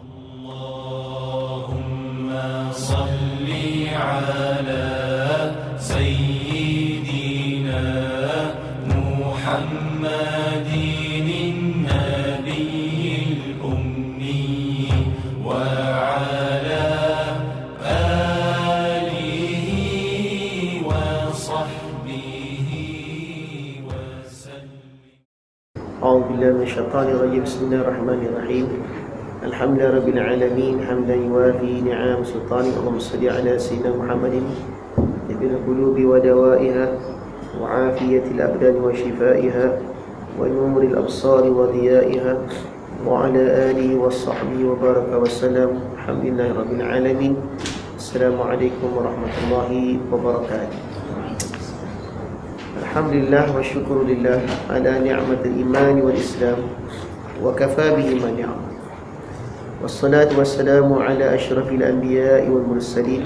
Allahumma salli ala sayyidina Muhammadin nabiyil ummi wa ala alihi wa sahbihi wa sallim. أعوذ بالله من الشيطان الرجيم. بسم الله الرحمن الرحيم. الحمد لله رب العالمين حمدا يوافي نعم سلطانه. اللهم صل على سيدنا محمد طب القلوب ودوائها وعافية الأبدان وشفائها ونور الأبصار وضيائها وعلى آله وصحبه وبارك وسلم. الحمد لله رب العالمين. السلام عليكم ورحمة الله وبركاته. Alhamdulillah wa syukurillah ala ni'matil iman wal islam wa kafa bihi ma ni'am. Wassalatu wassalamu ala asyrafil anbiya'i wal mursalin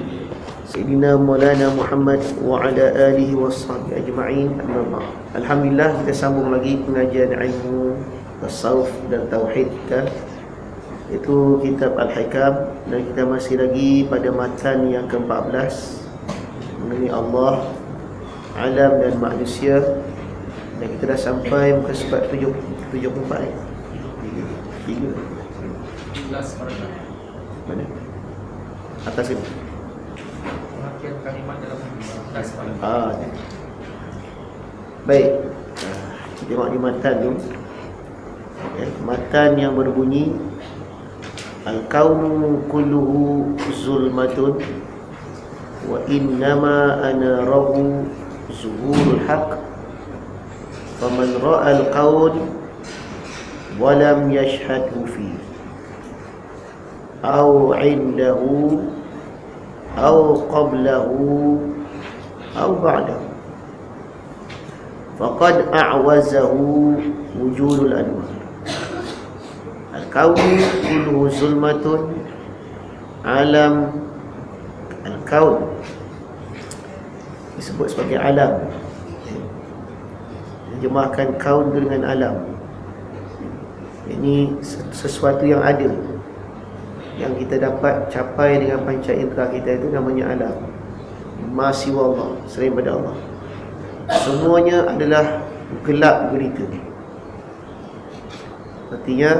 sayyidina maulana Muhammad wa ala alihi washabbihi ajma'in. Amma ba'd. Alhamdulillah, kita sambung lagi pengajian ilmu tasawuf dan tauhid kita, itu kitab Al-Hikam, dan kita masih lagi pada matan yang ke-14 mengenai Allah, alam dan manusia, dan kita dah sampai muka surat 74 ni. 3 11 paragraf. mana? Atas ini. Pengertian kalimat dalam 11 paragraf. Baik. Kita tengok di matan tu. Matan yang berbunyi Al-kaunu kulluhu zulmatun wa innama ana rahu zuhurul haq faman ra'al qawl wa lam yashhadhu fi aw 'indahu aw qablahu aw ba'dahu faqad a'wazahu wujudul anwar. Al-kawn kulluhu zulmatun, alam al-kawn disebut sebagai alam. Terjemahkan kaun dengan alam. Ini sesuatu yang ada, yang kita dapat capai dengan panca indera kita, itu namanya alam. Ma siwa Allah, selain pada Allah, semuanya adalah gelap gulita. Artinya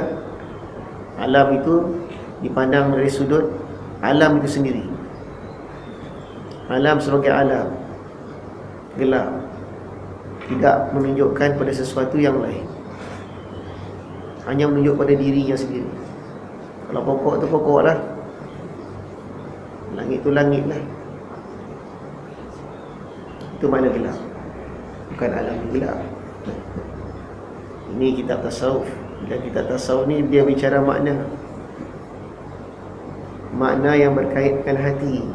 alam itu dipandang dari sudut alam itu sendiri. Alam sebagai alam gelap, tidak menunjukkan pada sesuatu yang lain, hanya menunjuk pada dirinya sendiri. Kalau pokok tu pokok lah, langit tu langit lah. Itu makna gelap, bukan alam gelap. Ini kitab tasawuf. Bila kitab tasawuf ni dia bicara makna yang berkait dengan hati.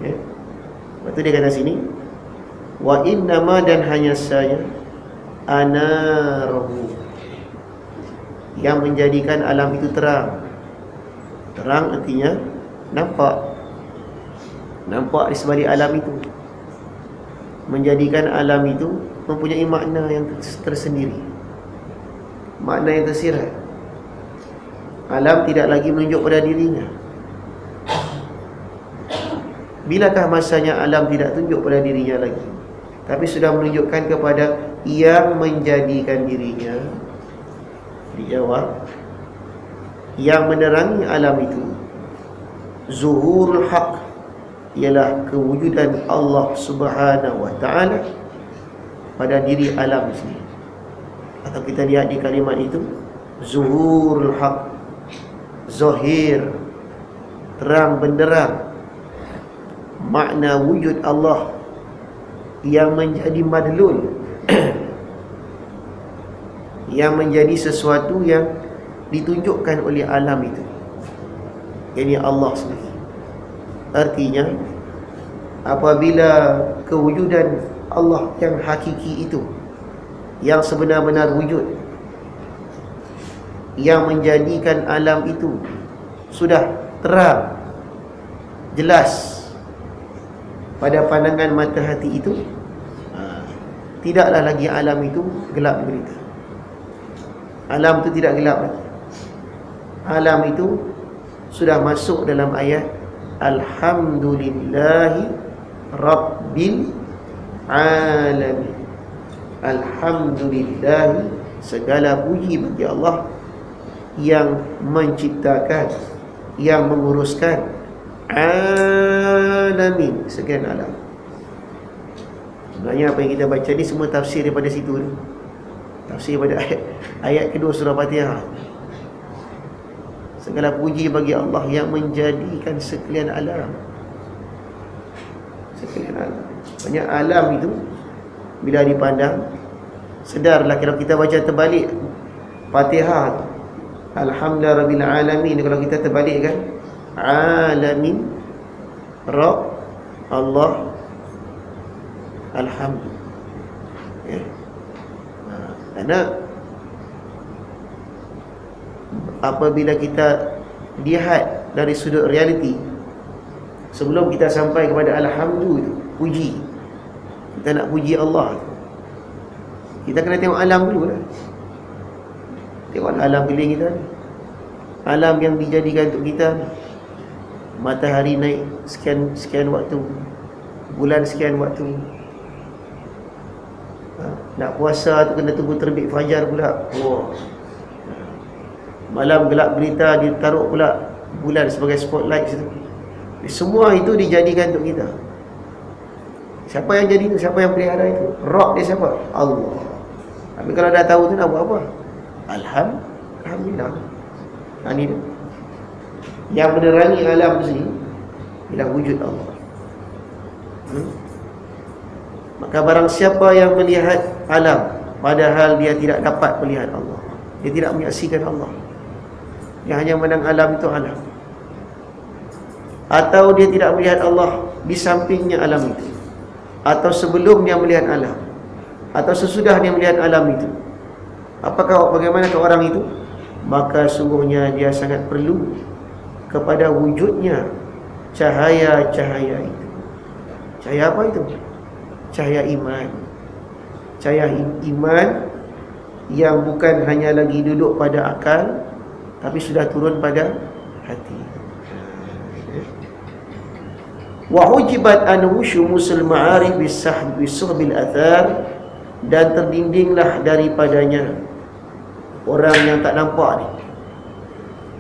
Ya. Lepas tu dia kata sini, wa innama, dan hanya saja, anarahu, yang menjadikan alam itu terang. Terang artinya nampak di sebalik alam itu, menjadikan alam itu mempunyai makna yang tersendiri, makna yang tersirat. Alam tidak lagi menunjuk pada dirinya. Bilakah masanya alam tidak tunjuk pada dirinya lagi, tapi sudah menunjukkan kepada yang menjadikan dirinya? Dijawab, yang menerangi alam itu, zuhurul haq, ialah kewujudan Allah Subhanahu wa ta'ala pada diri alam sendiri. Atau kita lihat di kalimat itu, zuhurul haq, zahir, terang benderang, makna wujud Allah yang menjadi madlul yang menjadi sesuatu yang ditunjukkan oleh alam itu, yakni Allah sendiri. Artinya, apabila kewujudan Allah yang hakiki itu, yang sebenar-benar wujud, yang menjadikan alam itu sudah terang, jelas pada pandangan mata hati itu, tidaklah lagi alam itu gelap gulita. Alam itu tidak gelap lagi. alam itu sudah masuk dalam ayat Alhamdulillahi Rabbil Alamin. Alhamdulillahi, segala puji bagi Allah yang menciptakan, yang menguruskan alamin, sekian alam. Sebenarnya apa yang kita baca ni semua tafsir daripada situ ni. Tafsir pada ayat kedua surah Fatihah. Segala puji bagi Allah yang menjadikan sekalian alam. Sekalian alam. Banyak alam itu bila dipandang, sedarlah kalau kita baca terbalik Fatihah, Alhamdulillah Rabbil Alamin, kalau kita terbalik kan, Alamin, Rabb, Allah, Alhamdulillah. Ya. Karena apabila kita lihat dari sudut realiti, sebelum kita sampai kepada Alhamdulillah itu, puji, kita nak puji Allah, kita kena tengok alam dulu lah. Tengok alam keliling kita ni, alam yang dijadikan untuk kita ni. Matahari naik sekian waktu, bulan sekian waktu. Nak puasa tu kena tunggu terbit fajar pula. Malam gelap berita ditaruh pula bulan sebagai spotlight situ. Semua itu dijadikan untuk kita. Siapa yang jadi itu? Siapa yang pelihara itu? Rabb dia siapa? Allah. Tapi kalau dah tahu tu nak buat apa? Alhamdulillah. Ini dia. Yang menerangi alam tu sini ialah wujud Allah. Maka barang siapa yang melihat alam padahal dia tidak dapat melihat Allah, dia tidak menyaksikan Allah, dia hanya memandang alam itu alam, atau dia tidak melihat Allah di sampingnya alam itu, atau sebelum dia melihat alam, atau sesudah dia melihat alam itu, bagaimanakah orang itu? Maka sungguhnya dia sangat perlu kepada wujudnya cahaya-cahaya itu. Cahaya apa itu? Cahaya iman. Cahaya iman yang bukan hanya lagi duduk pada akal, tapi sudah turun pada hati. Wa hujibat anhu syumusul ma'arif bisuhbil athar, dan terdindinglah daripadanya orang yang tak nampak ni.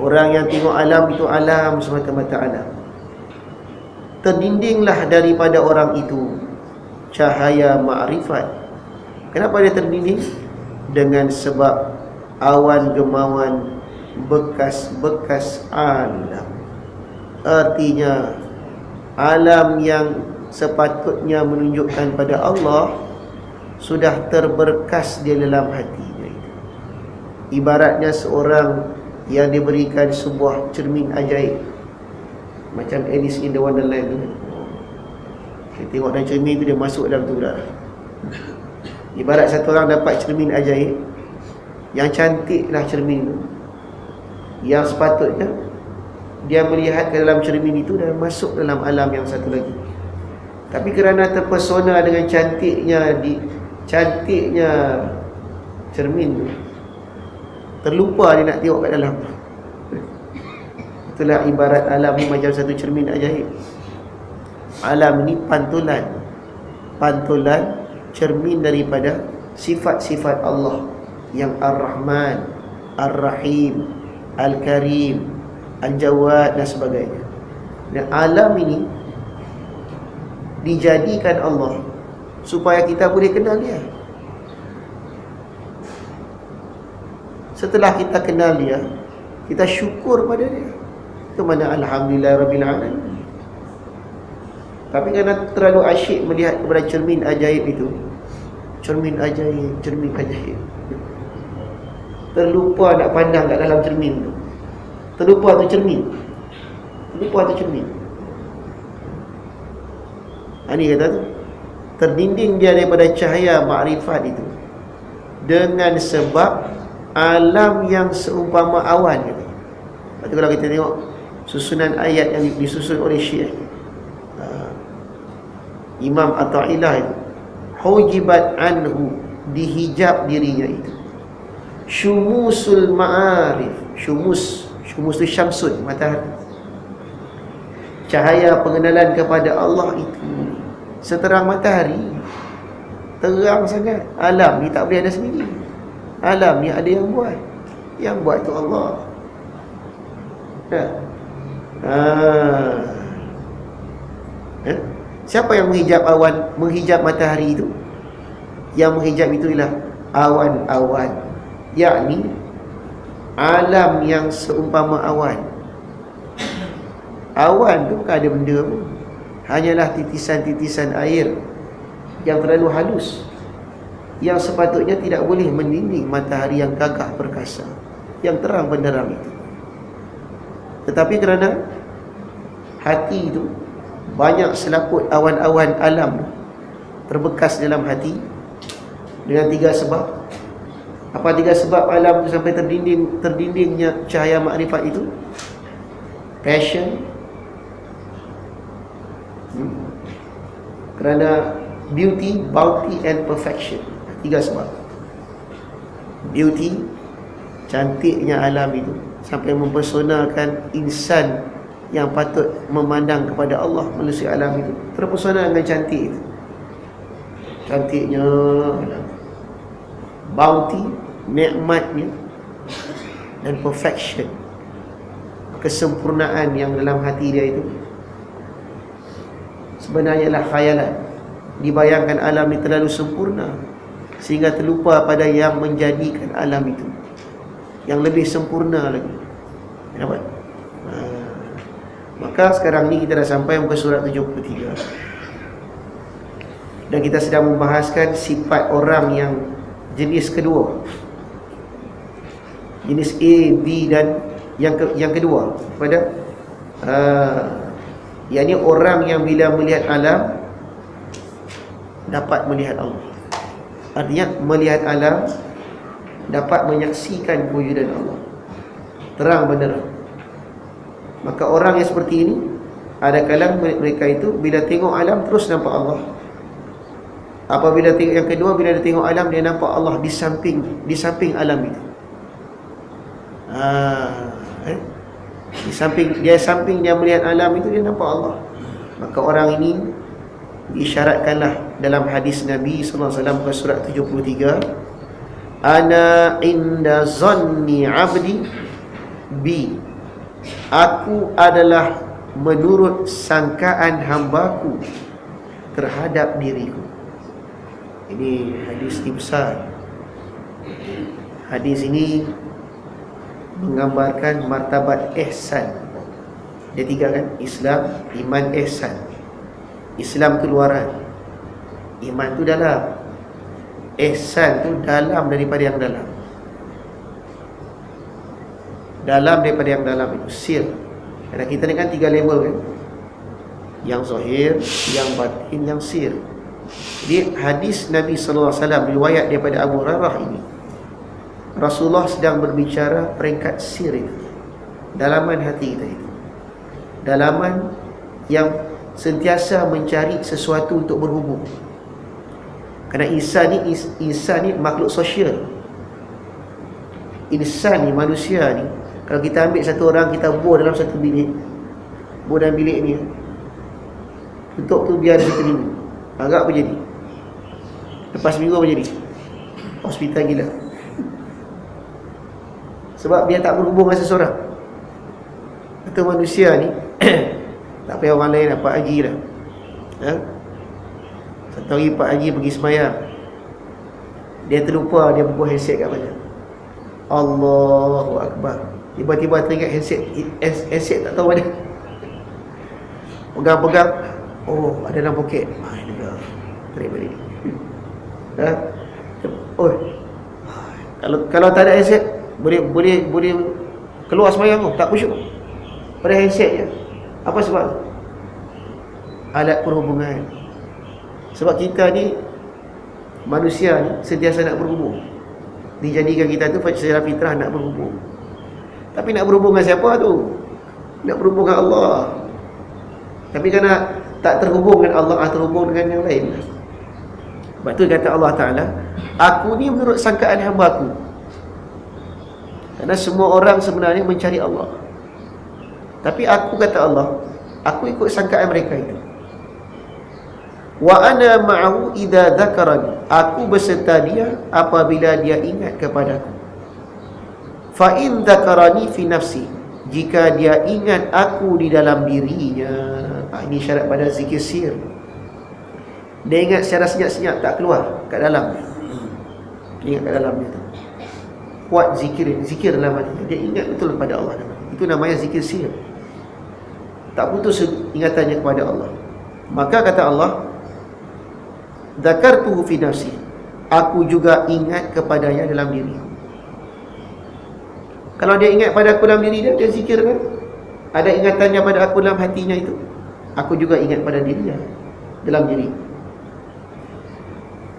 Orang yang tengok alam itu alam semata-mata alam. Terdindinglah daripada orang itu cahaya ma'rifat. Kenapa dia terdinding? Dengan sebab awan gemawan bekas-bekas alam. Artinya alam yang sepatutnya menunjukkan pada Allah sudah terberkas di dalam hatinya itu. Ibaratnya seorang yang diberikan sebuah cermin ajaib, macam Alice in the Wonderland tu. Dia tengok dalam cermin tu, dia masuk dalam tu dah. Ibarat satu orang dapat cermin ajaib, yang cantiklah cermin tu, yang sepatutnya dia melihat ke dalam cermin itu dan masuk dalam alam yang satu lagi. Tapi kerana terpesona dengan cantiknya cermin tu, terlupa dia nak tengok kat dalam. Itulah ibarat alam ni macam satu cermin ajaib. Alam ni pantulan cermin daripada sifat-sifat Allah yang Ar-Rahman, Ar-Rahim, Al-Karim, Al-Jawad dan sebagainya. Dan alam ini dijadikan Allah supaya kita boleh kenal dia. Setelah kita kenal dia, kita syukur pada dia. Itu mana Alhamdulillah Rabbil Alamin. Tapi kerana terlalu asyik melihat kepada cermin ajaib itu, cermin ajaib, terlupa nak pandang kat dalam cermin tu. Terlupa tu cermin. Ini kata tu, terdinding dia daripada cahaya makrifat itu dengan sebab alam yang seumpama awan. Lepas tu kalau kita tengok susunan ayat yang disusun oleh Syiah, Imam Atta'ilah itu, hujibat anhu, dihijab dirinya itu, syumusul ma'arif. Syumus Shumus tu syamsun, matahari. Cahaya pengenalan kepada Allah itu seterang matahari, terang sangat. Alam ni tak boleh ada sendiri. Alam ni ada yang buat. Yang buat tu Allah. Siapa yang menghijab awan, menghijab matahari itu? Yang menghijab itu ialah awan-awan, yakni alam yang seumpama awan. Awan tu bukan ada benda pun, hanyalah titisan-titisan air yang terlalu halus, yang sepatutnya tidak boleh mendinding matahari yang gagah perkasa, yang terang benderang itu. Tetapi kerana hati itu banyak selaput awan-awan alam terbekas dalam hati dengan 3 sebab. Apa 3 sebab alam itu sampai terdindingnya cahaya makrifat itu? Passion, kerana beauty, bounty and perfection. 3 sebab. Beauty, cantiknya alam itu sampai mempersonakan insan yang patut memandang kepada Allah melalui alam itu, terpesona dengan cantik itu. Cantiknya alam. Bounty, nikmatnya, dan perfection, kesempurnaan yang dalam hati dia itu sebenarnya adalah khayalan. Dibayangkan alam ini terlalu sempurna sehingga terlupa pada yang menjadikan alam itu yang lebih sempurna lagi. Nampak? Maka sekarang ni kita dah sampai muka surat 73 dan kita sedang membahaskan sifat orang yang jenis kedua, jenis A, B dan yang kedua pada yakni orang yang bila melihat alam dapat melihat Allah. Artinya melihat alam dapat menyaksikan kewujudan Allah terang benderang. Maka orang yang seperti ini, ada kalanya mereka itu bila tengok alam terus nampak Allah. Apabila tengok yang kedua, bila dia tengok alam, dia nampak Allah di samping alam itu. Di samping dia melihat alam itu, dia nampak Allah. Maka orang ini diisyaratkanlah dalam hadis Nabi SAW ke surat 73, ana inda zanni abdi bi, aku adalah menurut sangkaan hambaku terhadap diriku. Ini hadis besar. Hadis ini menggambarkan martabat ihsan. Dia 3 kan? Islam, iman, ihsan. Islam tu luaran, iman tu dalam, ihsan tu dalam daripada yang dalam. Dalam daripada yang dalam itu sir. Karena kita ni kan 3 level kan, yang zahir, yang batin, yang sir. Jadi hadis Nabi SAW riwayat daripada Abu Hurairah ini, Rasulullah sedang berbicara peringkat sir itu, dalaman hati kita itu, dalaman yang sentiasa mencari sesuatu untuk berhubung. Kerana insan ni makhluk sosial. Insan ni, manusia ni, kalau kita ambil satu orang, kita bor dalam satu bilik, bor dalam bilik ni, tutup tu biar satu minggu, agak apa jadi? Lepas minggu apa jadi? Hospital gila. Sebab dia tak berhubung dengan seseorang. Itu manusia ni tak payah orang lain, Pak Haji dah. Satu hari Pak Haji pergi semayang, dia terlupa dia buka handset kat mana. Allahu Akbar. Tiba-tiba teringat handset tak tahu mana. Pegang-pegang, oh ada dalam poket. Tarik balik. Oh, kalau tak ada handset, boleh keluar semayang tu, tak khusyuk pada handset je. Apa sebab? Alat perhubungan. Sebab kita ni, manusia ni sentiasa nak berhubung. Dijadikan kita tu secara fitrah nak berhubung. Tapi nak berhubung dengan siapa tu? Nak berhubung dengan Allah. Tapi kerana tak terhubung dengan Allah, terhubung dengan yang lain. Sebab tu kata Allah Ta'ala, aku ni menurut sangkaan hamba aku. Kerana semua orang sebenarnya mencari Allah. Tapi aku, kata Allah, aku ikut sangkaan mereka itu. Wa ana ma'ahu idza dzakarani, aku beserta dia apabila dia ingat kepadaku. Fa in dzakarani fi nafsi, jika dia ingat aku di dalam dirinya. Ini syarat pada zikir sir. Dia ingat secara senyap-senyap, tak keluar kat dalam. Ingat kat dalam dia tu. Kuat zikir dalam hati. Dia ingat betul kepada Allah. Itu namanya zikir sir. Tak putus ingatannya kepada Allah. Maka kata Allah, dzakartuhu fi nafsi, aku juga ingat kepadanya dalam diri. Kalau dia ingat pada aku dalam diri dia, dia zikir kan? Ada ingatannya pada aku dalam hatinya itu. Aku juga ingat pada dirinya dalam diri.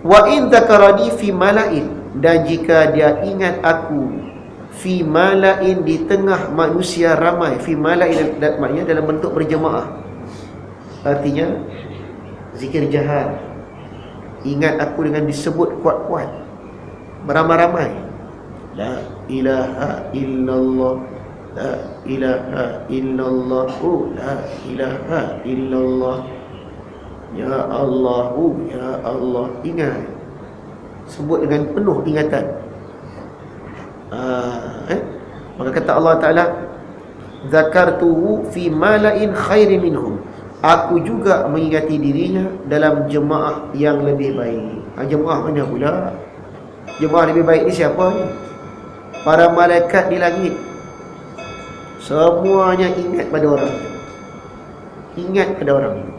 Wa in dzakarani fi mala'in, dan jika dia ingat aku fi mala'in, di tengah manusia ramai. Fi mala'in maknanya dalam bentuk berjemaah. Artinya zikir jahat. Ingat aku dengan disebut kuat-kuat, beramai-ramai. La ilaha illallah, la ilaha illallah, la ilaha illallah, ya Allah, ya Allah. Ingat, sebut dengan penuh ingatan. Maka kata Allah Ta'ala, zakartuhu fi mala'in khairi minhum, aku juga mengingati dirinya dalam jemaah yang lebih baik. Jemaah mana pula? Jemaah lebih baik ni siapa ni? Para malaikat di langit, semuanya ingat pada orang itu. Ingat pada orang itu,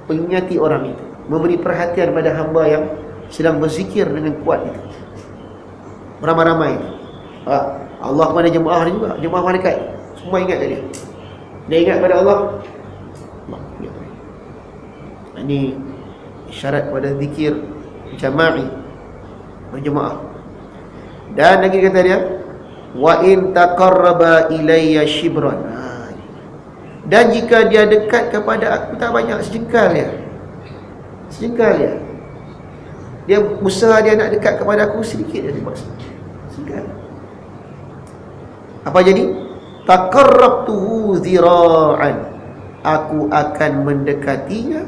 mengingati orang itu, memberi perhatian pada hamba yang sedang berzikir dengan kuat itu, beramai-ramai itu. Allah kepada jemaah ni juga, jemaah malaikat semua ingat dia. Dia ingat pada Allah. Ini isyarat pada zikir jama'i, berjemaah. Dan lagi kata dia, wa in taqarraba ilayya shibran, dan jika dia dekat kepada aku tak banyak, sejengkal dia. Sejengkal dia. Dia usaha dia nak dekat kepada aku sedikit dia buat. Sejengkal. Apa jadi? Taqarrabtuhu zira'an, aku akan mendekatinya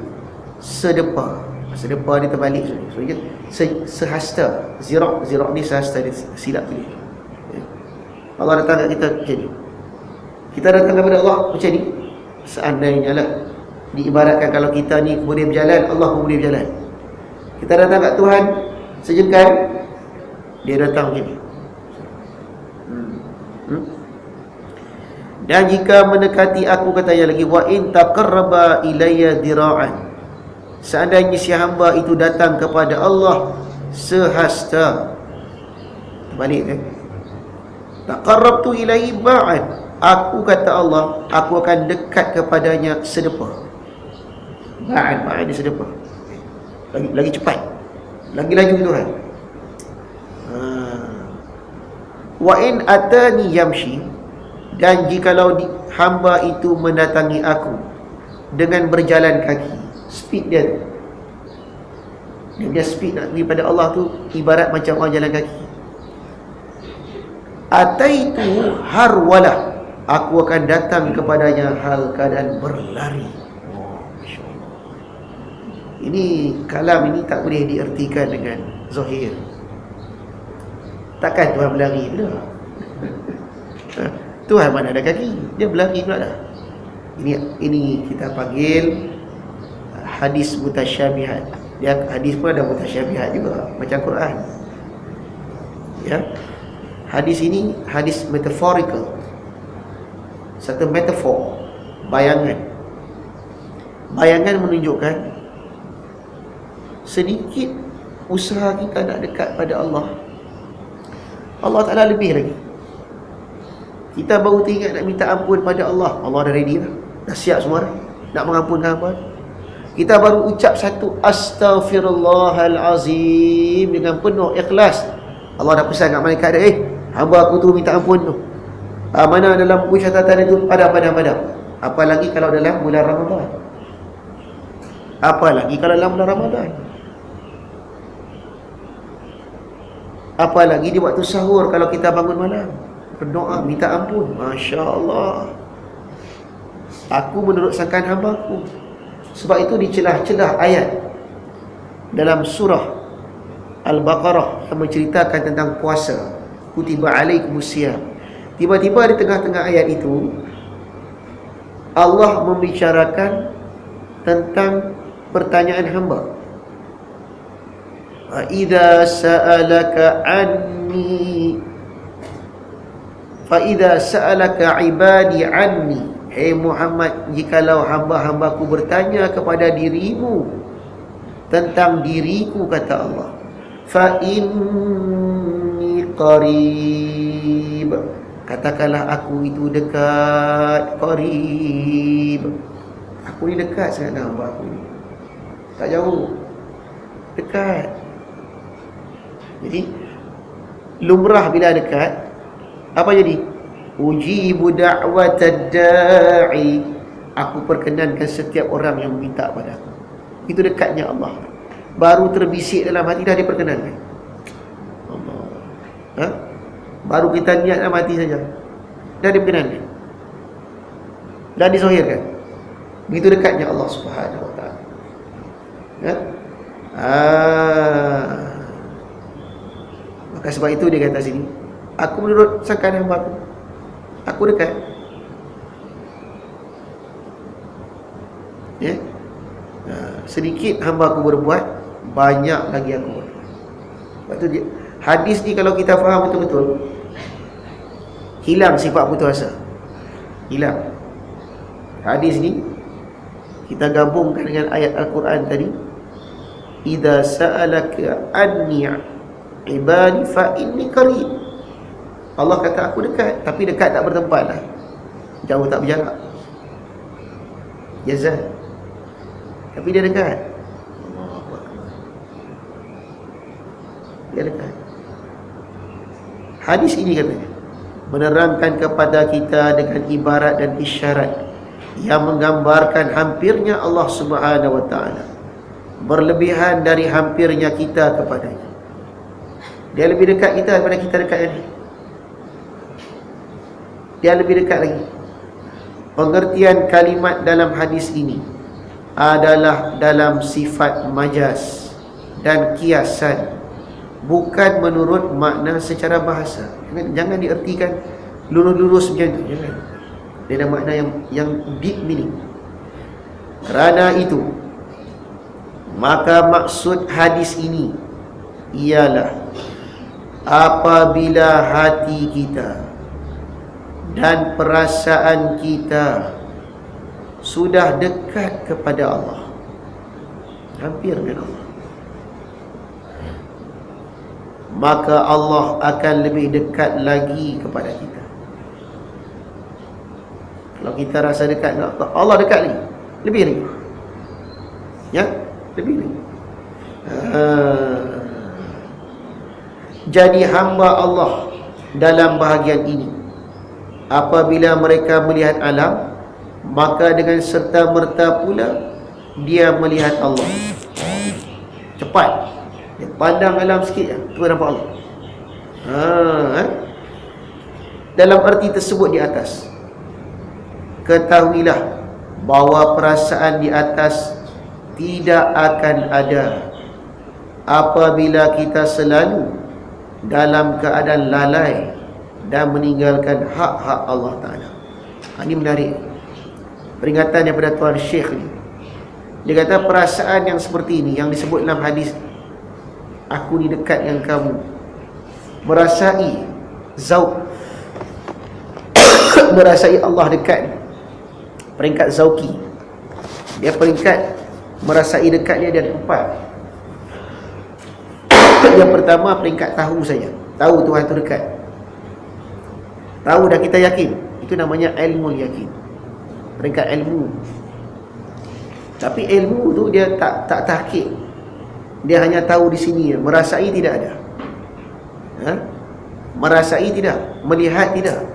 sedepa. Sedepa dia terbalik. Sehasta. Zira' ni sehasta, dia silap pilih. Allah datang kat kita macam ni. Kita datang kepada Allah macam ni. Seandainya lah, diibaratkan kalau kita ni boleh berjalan, Allah pun boleh berjalan. Kita datang kat Tuhan sejengkal, dia datang macam ni. Dan jika mendekati aku, katanya lagi, wa in taqarraba ilayya dira'an, seandainya si hamba itu datang kepada Allah sehasta. Terbalik kan? Taqarrabtu ilaihi ba'an, aku, kata Allah, aku akan dekat kepadanya sedepa. Ba'an dia sedepa. Lagi cepat, lagi laju Tuhan. Wa in atani yamshi, dan jikalau hamba itu mendatangi aku dengan berjalan kaki, speed dia, dan dia speed nak pergi pada Allah tu ibarat macam orang jalan kaki. Ataitu harwalah, aku akan datang kepadanya hal keadaan berlari. Ini kalam ini tak boleh diertikan dengan zahir. Takkan Tuhan berlari pula. Tuhan mana ada kaki, dia berlari pula dah. Ini kita panggil hadis mutasyabihat. Dia hadis pun ada mutasyabihat juga, macam Quran. Ya. Hadis ini hadis metaphorical. Satu metafor, bayangan. Bayangan menunjukkan sedikit usaha kita nak dekat pada Allah, Allah Ta'ala lebih lagi. Kita baru teringat nak minta ampun pada Allah, Allah dah ready dah. Dah siap semua dah nak mengampunkan hamba. Kita baru ucap satu astaghfirullahalazim dengan penuh ikhlas, Allah dah pesan kat malaikat dia, hamba aku tu minta ampun tu. Mana dalam buku catatan itu, padam. Apalagi kalau dalam bulan Ramadan. Apalagi kalau dalam bulan Ramadan. Apalagi di waktu sahur kalau kita bangun malam, berdoa minta ampun. Masya Allah. Aku menurut sangkaan hamba-Ku. Sebab itu di celah-celah ayat dalam surah Al-Baqarah yang menceritakan tentang puasa, kutiba alaikumusiyam, tiba-tiba di tengah-tengah ayat itu Allah membicarakan tentang pertanyaan hamba. Wa idza sa'alaka anni, fa idza sa'alaka ibadi anni, hey Muhammad, jikalau hamba-hambaku bertanya kepada dirimu tentang diriku, kata Allah, fa inni qarib, katakanlah aku itu dekat. Qarib, aku ni dekat sangat dengan hamba aku ni, tak jauh, dekat. Jadi lumrah bila dekat, apa jadi? Ujibu da'watad da'i, aku perkenankan setiap orang yang meminta padaku. Itu dekatnya Allah. Baru terbisik dalam hati dah diperkenankan Allah. Baru kita niat dalam hati saja dah diperkenankan, dah dizohirkan. Begitu dekatnya Allah Subhanahu wa ta'ala. Maka sebab itu dia kata sini, aku menurut sangkaan hamba aku dekat. Ya. Sedikit hamba aku berbuat, banyak lagi aku buat. Sebab tu dia, hadis ni kalau kita faham betul-betul, hilang sifat putus asa. Hilang. Hadis ni kita gabungkan dengan ayat Al-Quran tadi, idza sa'alaka anni ibadi fa inni qarib. Allah kata aku dekat, tapi dekat tak bertempat lah, jauh tak berjarak, jazal, tapi dia dekat. Dia dekat. Hadis ini katanya menerangkan kepada kita dengan ibarat dan isyarat yang menggambarkan hampirnya Allah Subhanahu wa ta'ala, berlebihan dari hampirnya kita kepadanya. Dia lebih dekat kita daripada kita dekat dia. Dia lebih dekat lagi. Pengertian kalimat dalam hadis ini adalah dalam sifat majaz dan kiasan, bukan menurut makna secara bahasa. Jangan diertikan lurus-lurus macam tu, jangan. Dia ada makna yang deep meaning. Kerana itu, maka maksud hadis ini ialah apabila hati kita dan perasaan kita sudah dekat kepada Allah, hampir dengan Allah, maka Allah akan lebih dekat lagi kepada kita. Kalau kita rasa dekat dengan Allah, Allah dekat lagi, lebih lagi, ya, lebih lagi. Jadi hamba Allah dalam bahagian ini, apabila mereka melihat alam, maka dengan serta-merta pula dia melihat Allah. Cepat dia pandang alam sikit, tu nampak Allah. Dalam arti tersebut di atas, ketahuilah bahawa perasaan di atas tidak akan ada apabila kita selalu dalam keadaan lalai dan meninggalkan hak-hak Allah Ta'ala. Ini menarik peringatan daripada Tuan Syekh ni. Dia kata perasaan yang seperti ini, yang disebut dalam hadis, aku ni dekat dengan kamu, merasai zauq, merasai Allah dekat, peringkat zauqi. Dia peringkat merasai dekat dia ada 4. Yang pertama peringkat tahu saja, tahu Tuhan tu dekat, tahu dah kita yakin, itu namanya ilmu yakin, peringkat ilmu. Tapi ilmu tu dia tak tahqiq, dia hanya tahu di sini, merasai tidak ada. Merasai tidak, melihat tidak.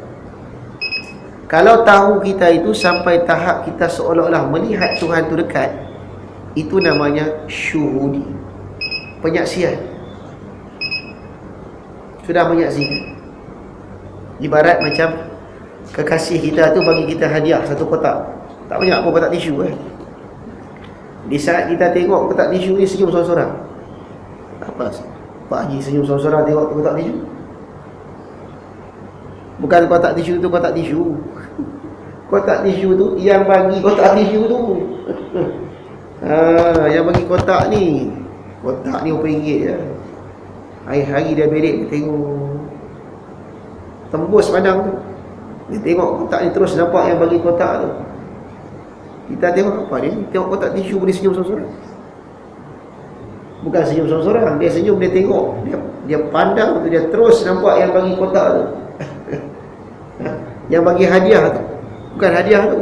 Kalau tahu kita itu sampai tahap kita seolah-olah melihat Tuhan tu dekat, itu namanya syuhudi, penyaksian. Sudah menyaksikan. Ibarat macam kekasih kita tu bagi kita hadiah satu kotak, Tak banyak pun kotak tisu kan. Di saat kita tengok kotak tisu ni, senyum sorang-sorang. Apa? Pak Haji senyum sorang-sorang tengok kotak tisu. Bukan kotak tisu tu kotak tisu. Kotak tisu tu yang bagi kotak tisu tu. Yang bagi kotak ni. Kotak ni RM4 je. Hari-hari dia berik, dia tengok. Tembus pandang tu. Dia tengok kotak ni terus nampak yang bagi kotak tu. Kita tengok apa dia? Tengok kotak tisu boleh senyum sorang-sorang. Bukan senyum sorang-sorang, dia senyum, dia tengok, dia pandang tu, dia terus nampak yang bagi kotak tu. Yang bagi hadiah tu. Bukan hadiah tu,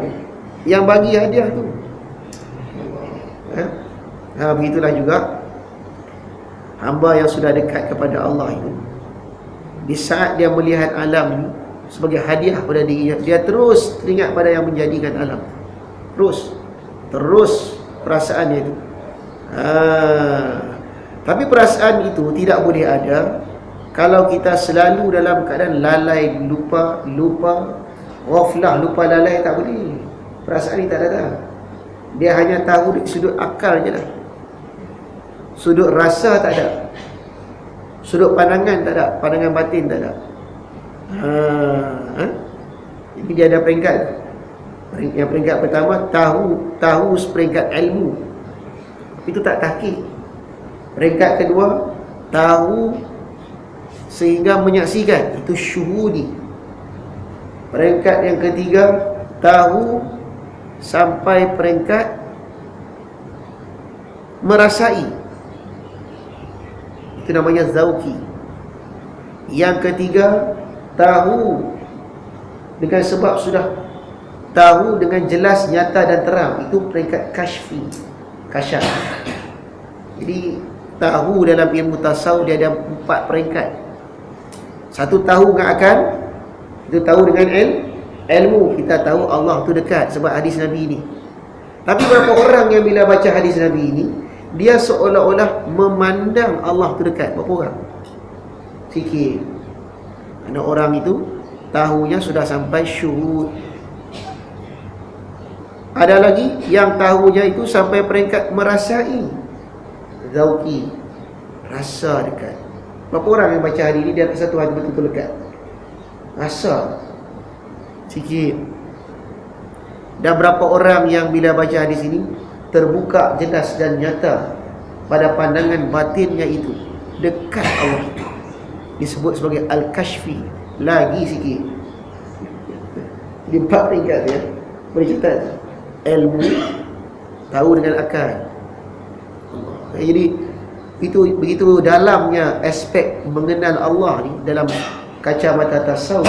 yang bagi hadiah tu. Begitulah juga hamba yang sudah dekat kepada Allah itu, di saat dia melihat alam ini sebagai hadiah pada dirinya, dia terus teringat pada yang menjadikan alam. Terus perasaannya itu. Tapi perasaan itu tidak boleh ada kalau kita selalu dalam keadaan lalai, lupa, ghaflah, lupa, lalai. Tak boleh. Perasaan ini tak ada. Dia hanya tahu di sudut akal je lah. Sudut rasa tak ada. Sudut pandangan tak ada. Pandangan batin tak ada. Jadi dia ada peringkat. Yang peringkat pertama, tahu seperingkat ilmu. Itu tak tahqiq. Peringkat kedua, tahu sehingga menyaksikan. Itu syuhudi. Peringkat yang ketiga, tahu sampai peringkat merasai. Itu namanya zauqi. Yang ketiga, tahu dengan sebab sudah tahu dengan jelas, nyata dan terang. Itu peringkat kashfi, kasyaf. Jadi tahu dalam ilmu tasawuf dia ada 4 peringkat. Satu, tahu dengan akal. Itu tahu dengan ilmu. Kita tahu Allah tu dekat sebab hadis Nabi ni. Tapi berapa orang yang bila baca hadis Nabi ni, dia seolah-olah memandang Allah tu dekat? Berapa orang? Sikit. Ada orang itu tahunya sudah sampai syuhud. Ada lagi yang tahunya itu sampai peringkat merasai, zauqi, rasa dekat. Berapa orang yang baca hari ini dia rasa Tuhan betul-betul dekat? Rasa sikit. Dan berapa orang yang bila baca hadis ini terbuka jelas dan nyata pada pandangan batinnya itu dekat Allah, disebut sebagai al-kashfi. Lagi sikit di 4 peringkat ya, boleh catat. Ilmu, tahu dengan akal. Jadi itu begitu dalamnya aspek mengenal Allah ni dalam kacamata tasawuf.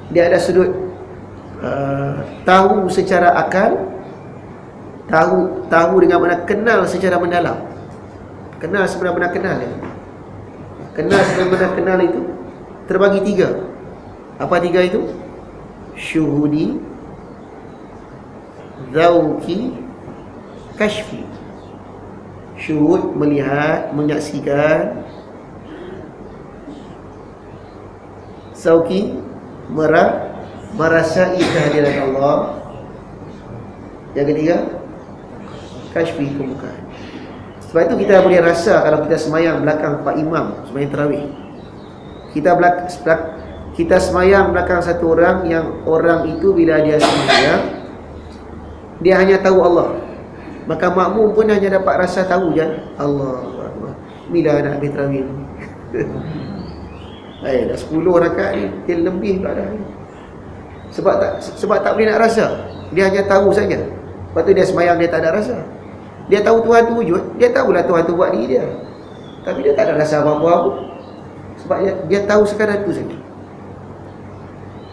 Dia ada sudut tahu secara akal, tahu dengan makna kenal secara mendalam. Kenal sebenar-benar kenal ya. Kenal sebenar-benar kenal itu terbagi 3. Apa 3 itu? Syuhudi, zauqi, kashfi. Syuhud, melihat, menyaksikan. Zauqi, merasai kehadiran Allah. Yang ketiga, kashfi, pembukaan. Sebab itu kita boleh rasa kalau kita semayang belakang Pak Imam, semayang tarawih. Kita semayang belakang satu orang, yang orang itu bila dia semayang, dia hanya tahu Allah. Maka makmum pun hanya dapat rasa tahu je, Allah bila nak habis tarawih ni. Dah 10 rakaat ni, dia lebih tak ada. Sebab tak boleh nak rasa. Dia hanya tahu saja. Lepas tu dia semayang, dia tak ada rasa. Dia tahu Tuhan tu wujud, dia tahulah Tuhan tu buat diri dia, tapi dia tak ada rasa apa-apa. Sebab dia tahu sekadar tu saja.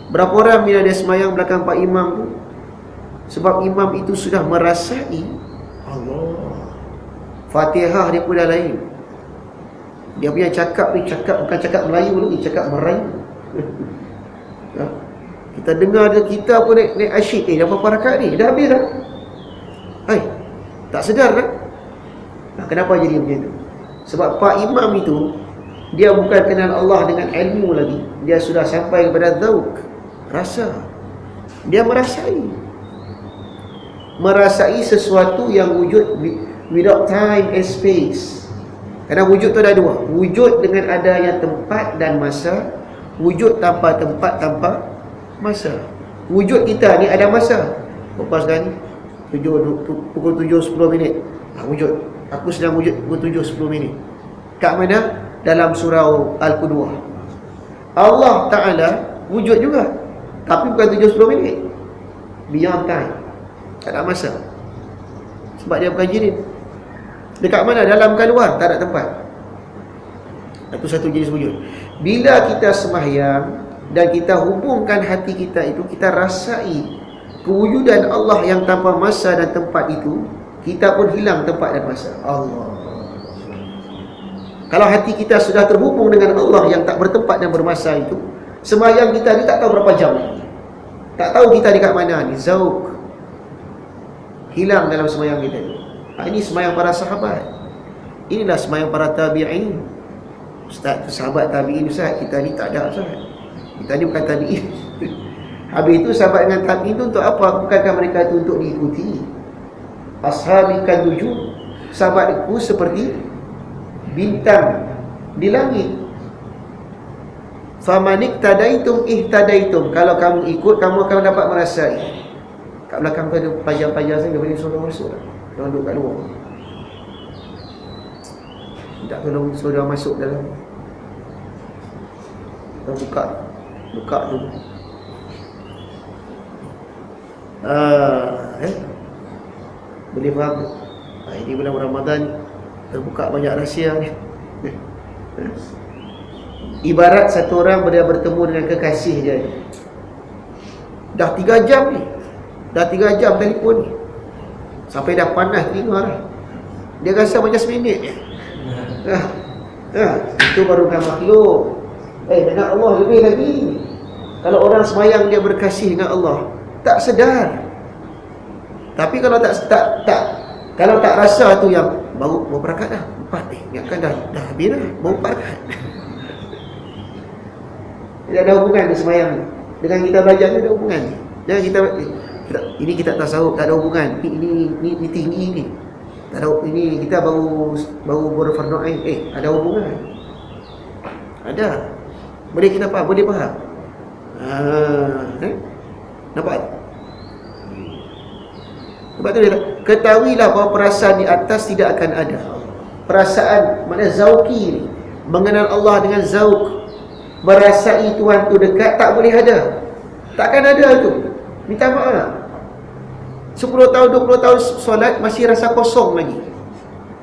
Berapa orang bila dia semayang belakang Pak Imam tu, sebab imam itu sudah merasai Allah. Fatihah dia pun dah lain. Dia punya cakap ni bukan cakap Melayu lagi, cakap Melayu. Kita dengar dia, kita pun naik asyik, dah berapa rakaat ni? Dah habis dah. Tak sedar kan? Kenapa jadi macam tu? Sebab Pak Imam itu, dia bukan kenal Allah dengan ilmu lagi. Dia sudah sampai kepada zauq, rasa. Dia merasai. merasai sesuatu yang wujud without time and space. Kerana wujud tu ada dua, wujud dengan adanya tempat dan masa, wujud tanpa tempat tanpa masa. Wujud kita ni ada masa. Lepas kan pukul 7.10 minit, wujud. Aku sedang wujud pukul 7.10 minit. Kat mana? Dalam surau Al-Quduah. Allah Ta'ala wujud juga, tapi bukan 7.10 minit, beyond time, tak ada masa. Sebab dia bukan jirim. Dekat mana? Dalam ke luar, tak ada tempat. Itu satu jenis wujud. Bila kita sembahyang dan kita hubungkan hati kita itu, kita rasai kewujudan Allah yang tanpa masa dan tempat itu, kita pun hilang tempat dan masa. Allah. Kalau hati kita sudah terhubung dengan Allah yang tak bertempat dan bermasa itu, sembahyang kita ni tak tahu berapa jam, tak tahu kita dekat mana ni. Zauq hilang dalam sembahyang kita ni. Ini sembahyang para sahabat. Inilah sembahyang para tabi'in. Ustaz, sahabat tabi'in Ustaz, kita ni tak ada Ustaz. Kita ni bukan tabi'in. Habis itu sahabat dengan tabi'in tu untuk apa? Bukankah mereka itu untuk diikuti? Ashabikan nujum, sahabatku seperti bintang di langit. Famanik tadaitum ihtadaitum, kalau kamu ikut, kamu akan dapat merasai. Kat belakang tu ada pelajar-pelajar saya, dia boleh suruh masuk tak? Dia duduk kat luar, tak tolong suruh masuk dalam. Kita buka tu. Boleh faham? Ini bulan Ramadan terbuka banyak rahsia ni. Ibarat satu orang bertemu dengan kekasih dia. Dah 3 jam ni, dah 3 jam telefon ni, sampai dah panas telinga dah. Dia rasa macam seminit je. Itu baru kan makhluk. Dengan Allah lebih lagi. Kalau orang semayang dia berkasih dengan Allah, tak sedar. Tapi kalau kalau tak rasa tu, yang baru rakaat dah 4, ingatkan dah habis dah, baru 4 rakaat. Tidak ada hubungan dengan semayang dengan kita belajar ni, ada hubungan. Jangan kita ini kita tasawuf, tak ada hubungan. Ini tinggi ni. Tak ada, ini kita baru berfardu ain. Ada hubungan. Ada. Boleh kita faham, boleh faham. Nampak? Sebab tu dia ketahuilah bahawa perasaan di atas tidak akan ada. Perasaan maknanya zauqi ni, mengenal Allah dengan zauq, merasai Tuhan tu dekat, tak boleh ada. Takkan ada tu. Minta maaf. 10 tahun, 20 tahun solat masih rasa kosong lagi,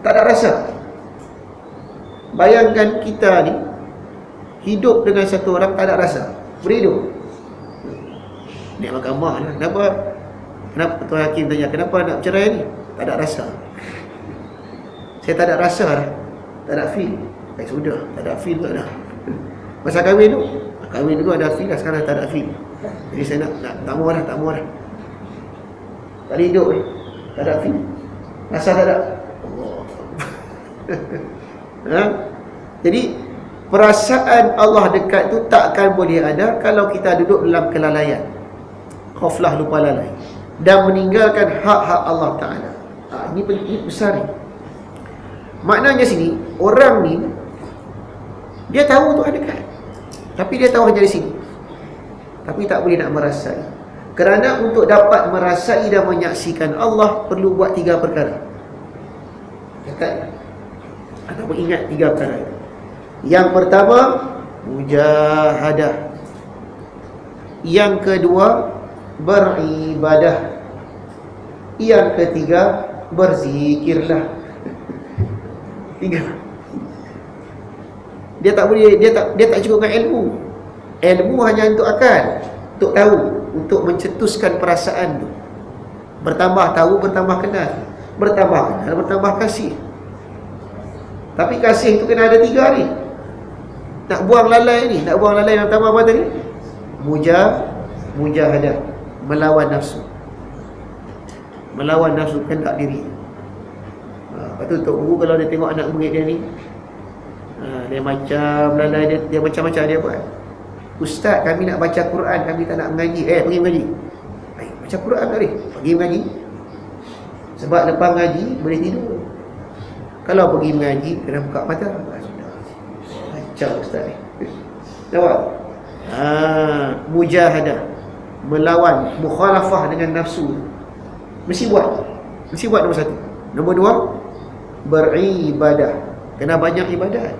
tak ada rasa. Bayangkan kita ni hidup dengan satu orang tak ada rasa, boleh hidup. Ni mahkamah lah. Kenapa Tuan Hakim tanya, kenapa nak bercerai ni? Tak ada rasa. Saya tak ada rasa dah, tak ada feel. Sudah, tak ada feel tak ada. Masa kahwin dulu ada feel lah, sekarang tak ada feel. Jadi saya nak tak mahu dah. Tak ada hidup ni, tak ada feel, rasa tak ada. Jadi perasaan Allah dekat tu takkan boleh ada kalau kita duduk dalam kelalaian, khaflah, lupa lalai, dan meninggalkan hak-hak Allah Ta'ala. Ini besar ni. Maknanya sini, orang ni dia tahu Tuhan dekat, tapi dia tahu hanya di sini, tapi tak boleh nak merasai. Kerana untuk dapat merasai dan menyaksikan Allah, perlu buat 3 perkara. Dekat ataupun ingat 3 perkara itu. Yang pertama, mujahadah. Yang kedua, beribadah. Yang ketiga, berzikirlah. 3. Dia tak boleh, dia tak cukup dengan ilmu. Ilmu hanya untuk akal, untuk tahu, untuk mencetuskan perasaan tu. Bertambah tahu, bertambah kenal, bertambah kasih. Tapi kasih tu kena ada 3 ni. Nak buang lalai ni, yang pertama apa tadi? Mujahadah, melawan nafsu. Melawan nafsu kehendak diri. Lepas tu Tok Guru kalau dia tengok anak murid dia ni, dia macam lalai, dia macam-macam dia buat. Ustaz, kami nak baca Quran, kami tak nak mengaji. Pergi mengaji. Baca Quran tak boleh, pergi mengaji. Sebab lepas ngaji boleh tidur. Kalau pergi mengaji kena buka mata. Kacau ustaz ni. Nampak? Mujahadah, melawan, mukhalafah dengan nafsu. Mesti buat nombor satu. Nombor dua, beribadah. Kena banyak ibadat.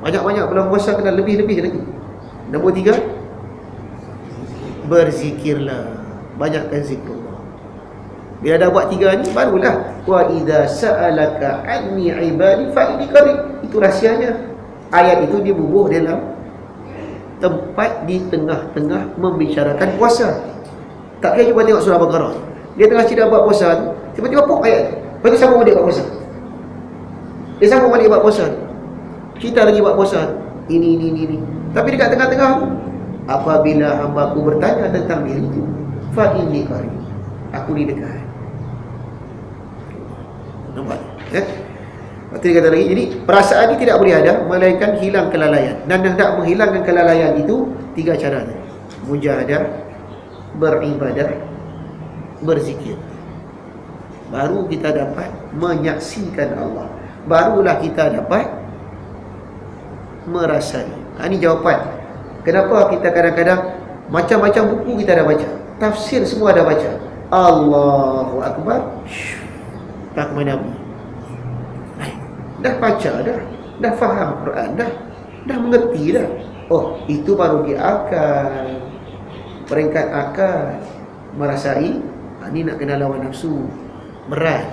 Banyak-banyak bulan puasa, kena lebih-lebih lagi. Nombor tiga, berzikirlah. Banyakkan zikrullah. Bila dah buat tiga ni, barulah wa idza sa'alaka anni ibadi fa inni qarib. Itu rahsianya. Ayat itu dia bubuh dalam tempat di tengah-tengah membicarakan puasa. Tak kira cuba tengok surah Baqarah. Dia tengah cerita buat puasa tu, tiba-tiba pop ayat. Lepas tu sambung balik buat puasa. Dia sambung balik buat puasa. Kita lagi buat puasa. Ini. Tapi dekat tengah-tengah tu, apabila hamba-Ku bertanya tentang diriku, fa inni qarib. Aku ni dekat. Nampak? Lepas tu dia kata lagi, jadi perasaan ni tidak boleh ada melainkan hilang kelalaian. Dan hendak menghilangkan kelalaian itu tiga cara ni. Mujahadah, beribadah, berzikir. Baru kita dapat menyaksikan Allah. Barulah kita dapat merasai. Ini jawapan. Kenapa kita kadang-kadang macam-macam buku kita dah baca, tafsir semua dah baca, Allahu Akbar, tak ke mana pun. Dah baca dah faham Quran dah mengerti dah. Oh, itu baru di akal. Peringkat akal merasai, ni nak kena lawan nafsu. Berat.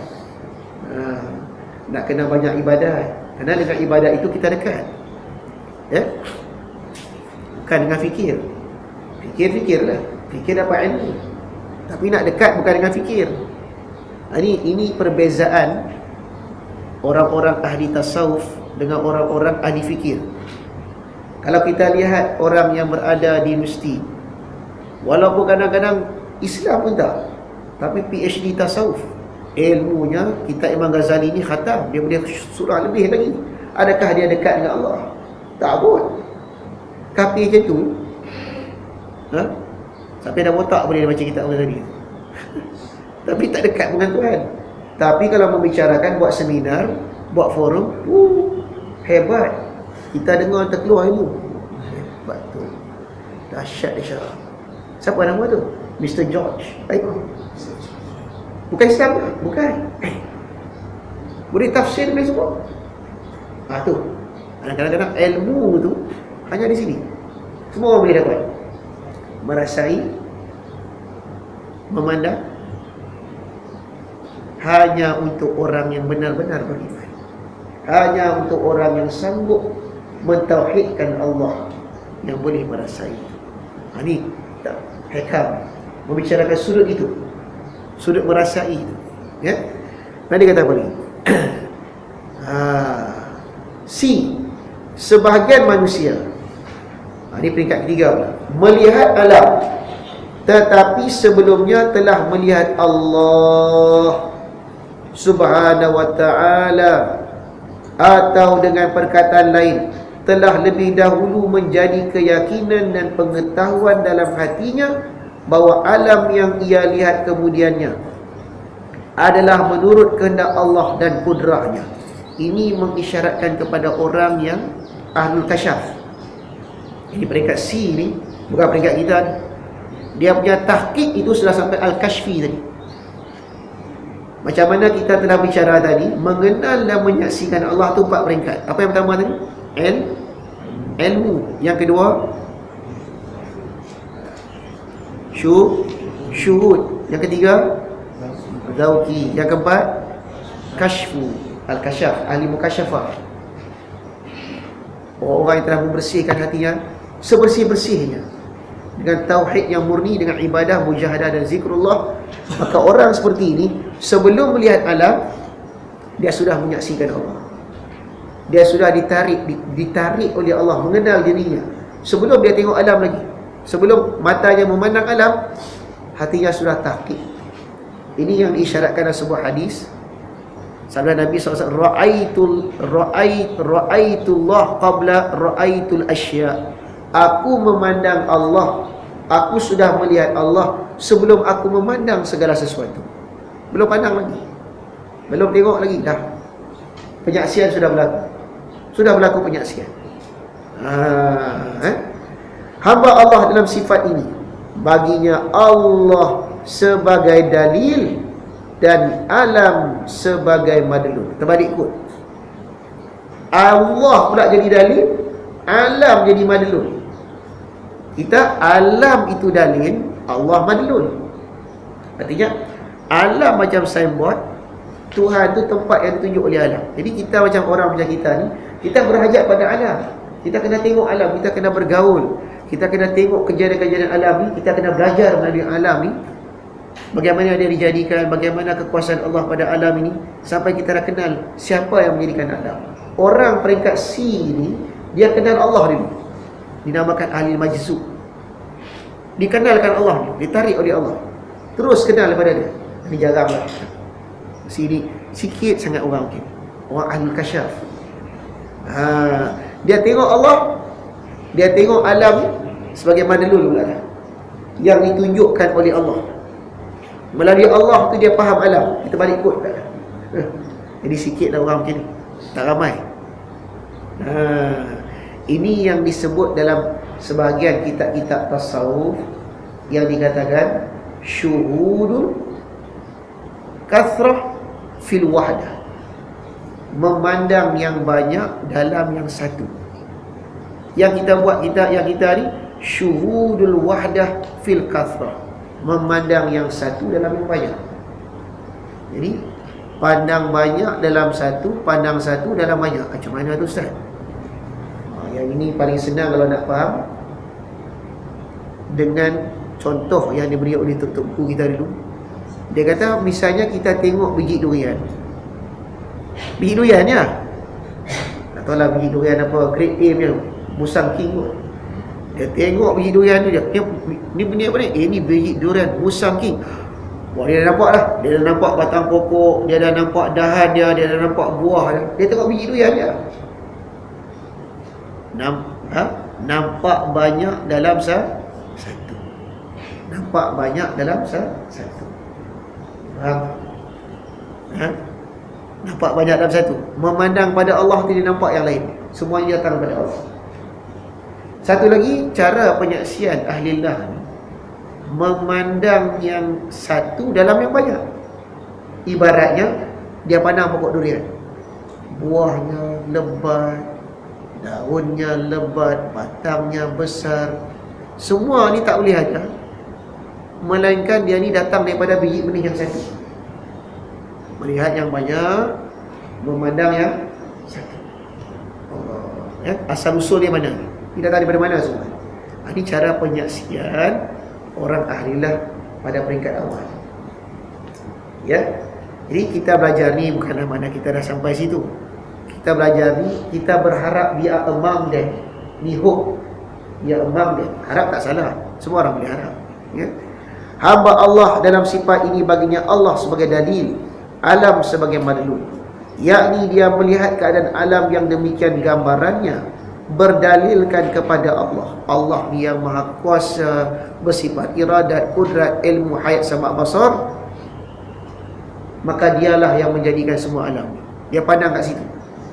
Nak kena banyak ibadat. Kerana dengan ibadat itu kita dekat. Ya? Bukan dengan fikir. Fikirlah. Fikir dapat ilmu. Tapi nak dekat bukan dengan fikir. Ini perbezaan orang-orang ahli tasawuf dengan orang-orang ahli fikir. Kalau kita lihat orang yang berada di universiti, walaupun kadang-kadang Islam pun tak, tapi PhD tasawuf, ilmunya kita Imam Ghazali ni khatam, dia boleh surah lebih lagi. Adakah dia dekat dengan Allah? Tak pun. Kafir macam tu, sampai dah botak boleh baca kitab Ghazali. Tapi tak dekat dengan Tuhan. Tapi kalau membicarakan, buat seminar, buat forum, hebat. Kita dengar terkeluar ilmu. Hebat tu. Dahsyat dia syarah. Siapa nama tu? Mr. George. Bukan Islam ke? Bukan. Boleh tafsir boleh semua. Tu. Kadang-kadang ilmu tu hanya di sini. Semua orang boleh dapat. Merasai, memandang, hanya untuk orang yang benar-benar beriman. Hanya untuk orang yang sanggup mentauhidkan Allah yang boleh merasai. Ini tak hikam membicarakan sudut itu, sudut merasai itu. Ya. Nanti kata apa lagi? C, sebahagian manusia. Ini peringkat ketiga pula. Melihat alam, tetapi sebelumnya telah melihat Allah Subhanahu wa ta'ala, atau dengan perkataan lain, telah lebih dahulu menjadi keyakinan dan pengetahuan dalam hatinya bahawa alam yang ia lihat kemudiannya adalah menurut kehendak Allah dan kudrahnya. Ini mengisyaratkan kepada orang yang ahlul kasyaf. Ini peringkat C ni, bukan peringkat kita ni. Dia punya tahqiq itu sudah sampai al-kashfi tadi. Macam mana kita telah bicara tadi, mengenal dan menyaksikan Allah tu 4 peringkat. Apa yang pertama tadi? Ilmu. Yang kedua, syuhud. Yang ketiga, zauqi. Yang keempat, kashfu, al-kasyaf, ahli mukasyafah. Orang-orang yang telah membersihkan hatinya sebersih-bersihnya dengan tauhid yang murni, dengan ibadah, mujahadah dan zikrullah. Maka orang seperti ini, sebelum melihat alam, dia sudah menyaksikan Allah. Dia sudah ditarik oleh Allah, mengenal dirinya. Sebelum dia tengok alam lagi, sebelum matanya memandang alam, hatinya sudah tahqiq. Ini yang diisyaratkan dalam sebuah hadis. Sabda Nabi SAW, Ra'aitullah qabla ra'aitul asya. Aku memandang Allah, aku sudah melihat Allah sebelum aku memandang segala sesuatu. Belum pandang lagi, belum tengok lagi, dah penyaksian sudah berlaku. Sudah berlaku penyaksian. Hamba Allah dalam sifat ini, baginya Allah sebagai dalil dan alam sebagai madlul. Terbalik kot. Allah pula jadi dalil, alam jadi madlul. Kita alam itu dalil, Allah madlul. Artinya alam macam signboard, Tuhan tu tempat yang ditunjuk oleh alam. Jadi kita macam orang macam kita ni, kita berhajat pada alam. Kita kena tengok alam, kita kena bergaul, kita kena tengok kejadian-kejadian alam ni, kita kena belajar melalui alam ni, bagaimana dia dijadikan, bagaimana kekuasaan Allah pada alam ini, sampai kita dah kenal siapa yang menjadikan alam. Orang peringkat C ni, dia kenal Allah dulu, dinamakan ahli majzub. Dikenalkan Allah ni, ditarik oleh Allah, terus kenal daripada dia. Ini jaranglah sini, sikit sangat orang mungkin orang ahli kasyaf. Dia tengok Allah, dia tengok alam sebagai madlul pula yang ditunjukkan oleh Allah. Melalui Allah tu dia faham alam. Kita balik kot tak? Jadi sikitlah orang macam ni, tak ramai. Ini yang disebut dalam sebahagian kitab-kitab tasawuf yang dikatakan syuhudul kathrah fil wahdah, memandang yang banyak dalam yang satu. Yang kita buat, yang kita ni syuhudul wahdah fil kathrah, memandang yang satu dalam yang banyak. Jadi pandang banyak dalam satu, pandang satu dalam banyak. Macam mana tu Ustaz? Yang ini paling senang kalau nak faham dengan contoh yang diberi oleh tok buku kita dulu. Dia kata misalnya kita tengok biji durian. Biji durian ya. Tak tahulah biji durian apa, grade A punya, Musang King kot. Dia tengok biji durian tu je. Ni benda apa ni? Ni biji durian Musang King. Wah, dia dah nampak lah. Dia dah nampak batang pokok, dia dah nampak dahan dia dah nampak buah dia. Dia tengok biji durian je. Nampak banyak dalam satu. Nampak banyak dalam satu. Faham? Nampak banyak dalam satu. Memandang pada Allah tu dia nampak yang lain. Semuanya datang pada Allah. Satu lagi cara penyaksian ahlillah, memandang yang satu dalam yang banyak. Ibaratnya dia pandang pokok durian, buahnya lebat, daunnya lebat, batangnya besar. Semua ni tak boleh ada, melainkan dia ni datang daripada biji benih yang satu. Melihat yang banyak, memandang yang satu. Asal usul dia mana? Dia datang daripada mana semua? Ini cara penyaksian orang ahlilah pada peringkat awal. Ya. Jadi kita belajar ni bukanlah mana kita dah sampai situ. Kita belajar ni, kita berharap dia among them. Ni hope dia among them. Harap tak salah. Semua orang boleh harap. Ya. Hamba Allah dalam sifat ini baginya Allah sebagai dalil, alam sebagai madlul. Yakni dia melihat keadaan alam yang demikian gambarannya, berdalilkan kepada Allah. Allah ni yang maha kuasa, bersifat iradat, kudrat, ilmu, hayat, sama' basar. Maka dialah yang menjadikan semua alam. Dia pandang kat situ.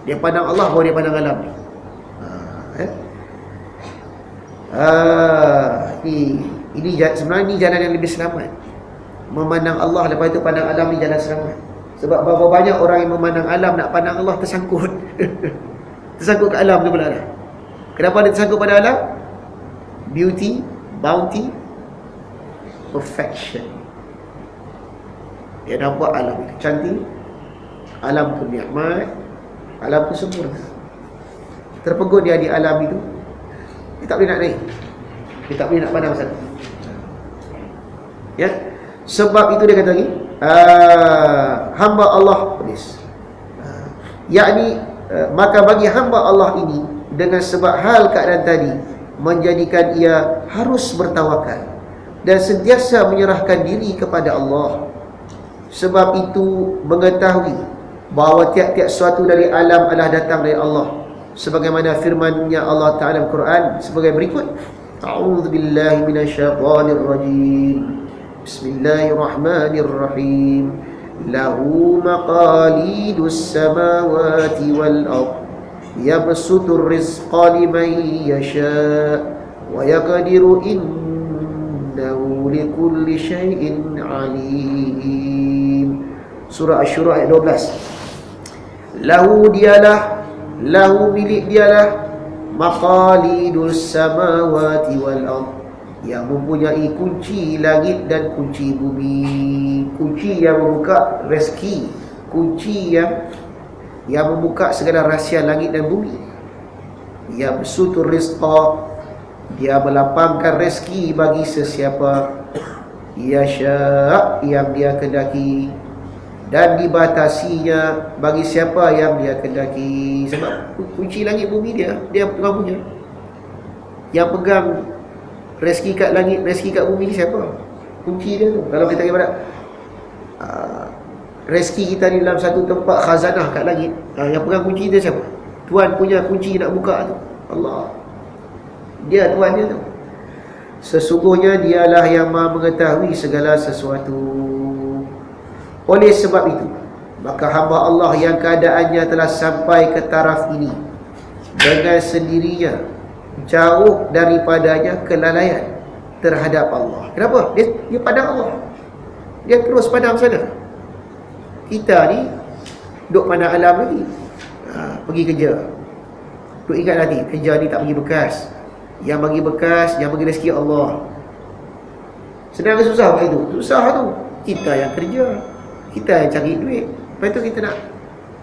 Dia pandang Allah baru dia pandang alam ni. Ini sebenarnya ni jalan yang lebih selamat. Memandang Allah lepas itu pandang alam ni jalan selamat. Sebab berapa banyak orang yang memandang alam nak pandang Allah tersangkut. Tersangkut ke alam tu pula dah. Kenapa dia tersangkut pada alam? Beauty, bounty, perfection. Dia nampak alam itu cantik, alam tu nikmat, alam tu sempurna. Terpegun dia di alam itu, dia tak boleh nak naik, dia tak boleh nak pandang sana. Ya, sebab itu dia kata lagi, hamba Allah habis. Yakni maka bagi hamba Allah ini, dengan sebab hal keadaan tadi, menjadikan ia harus bertawakal dan sentiasa menyerahkan diri kepada Allah. Sebab itu mengetahui bahawa tiap-tiap suatu dari alam adalah datang dari Allah, sebagaimana firman-Nya Allah Ta'ala dalam Quran sebagai berikut. A'udzubillahi minasyaitonirrajim. Bismillahirrahmanirrahim. lahu maqalidus samawati wal ard yabsutur rizqa liman yasha wa yaqdiru innahu likulli syai'in alim. Surah Asy-Syura ayat 12. Lahu dialah, lahu milik dialah maqalidus samawati wal ard, yang mempunyai kunci langit dan kunci bumi. Kunci yang membuka rezeki, kunci yang membuka segala rahsia langit dan bumi. Yabsutur rizqa, dia melapangkan rezeki bagi sesiapa yasha, yang dia kehendaki, dan dibatasinya bagi siapa yang dia kehendaki. Sebab kunci langit bumi dia punya. Yang pegang rezeki kat langit, rezeki kat bumi ni siapa? Kunci dia tu. Kalau kita ibarat rezeki kita ni dalam satu tempat khazanah kat langit, yang pegang kunci dia siapa? Tuan punya kunci nak buka tu Allah. Dia Tuan dia tu. Sesungguhnya dialah yang Maha mengetahui segala sesuatu. Oleh sebab itu, maka hamba Allah yang keadaannya telah sampai ke taraf ini, dengan sendirinya jauh daripadanya kelalaian terhadap Allah. Kenapa? Dia pandang Allah. Dia terus pandang sana. Kita ni duk pandang alam lagi. Pergi kerja. Duk ingat nanti kerja ni tak bagi bekas. Yang bagi bekas, yang bagi rezeki Allah. Senang ke susah buat itu? Susah tu. Kita yang kerja, kita yang cari duit. Lepas tu kita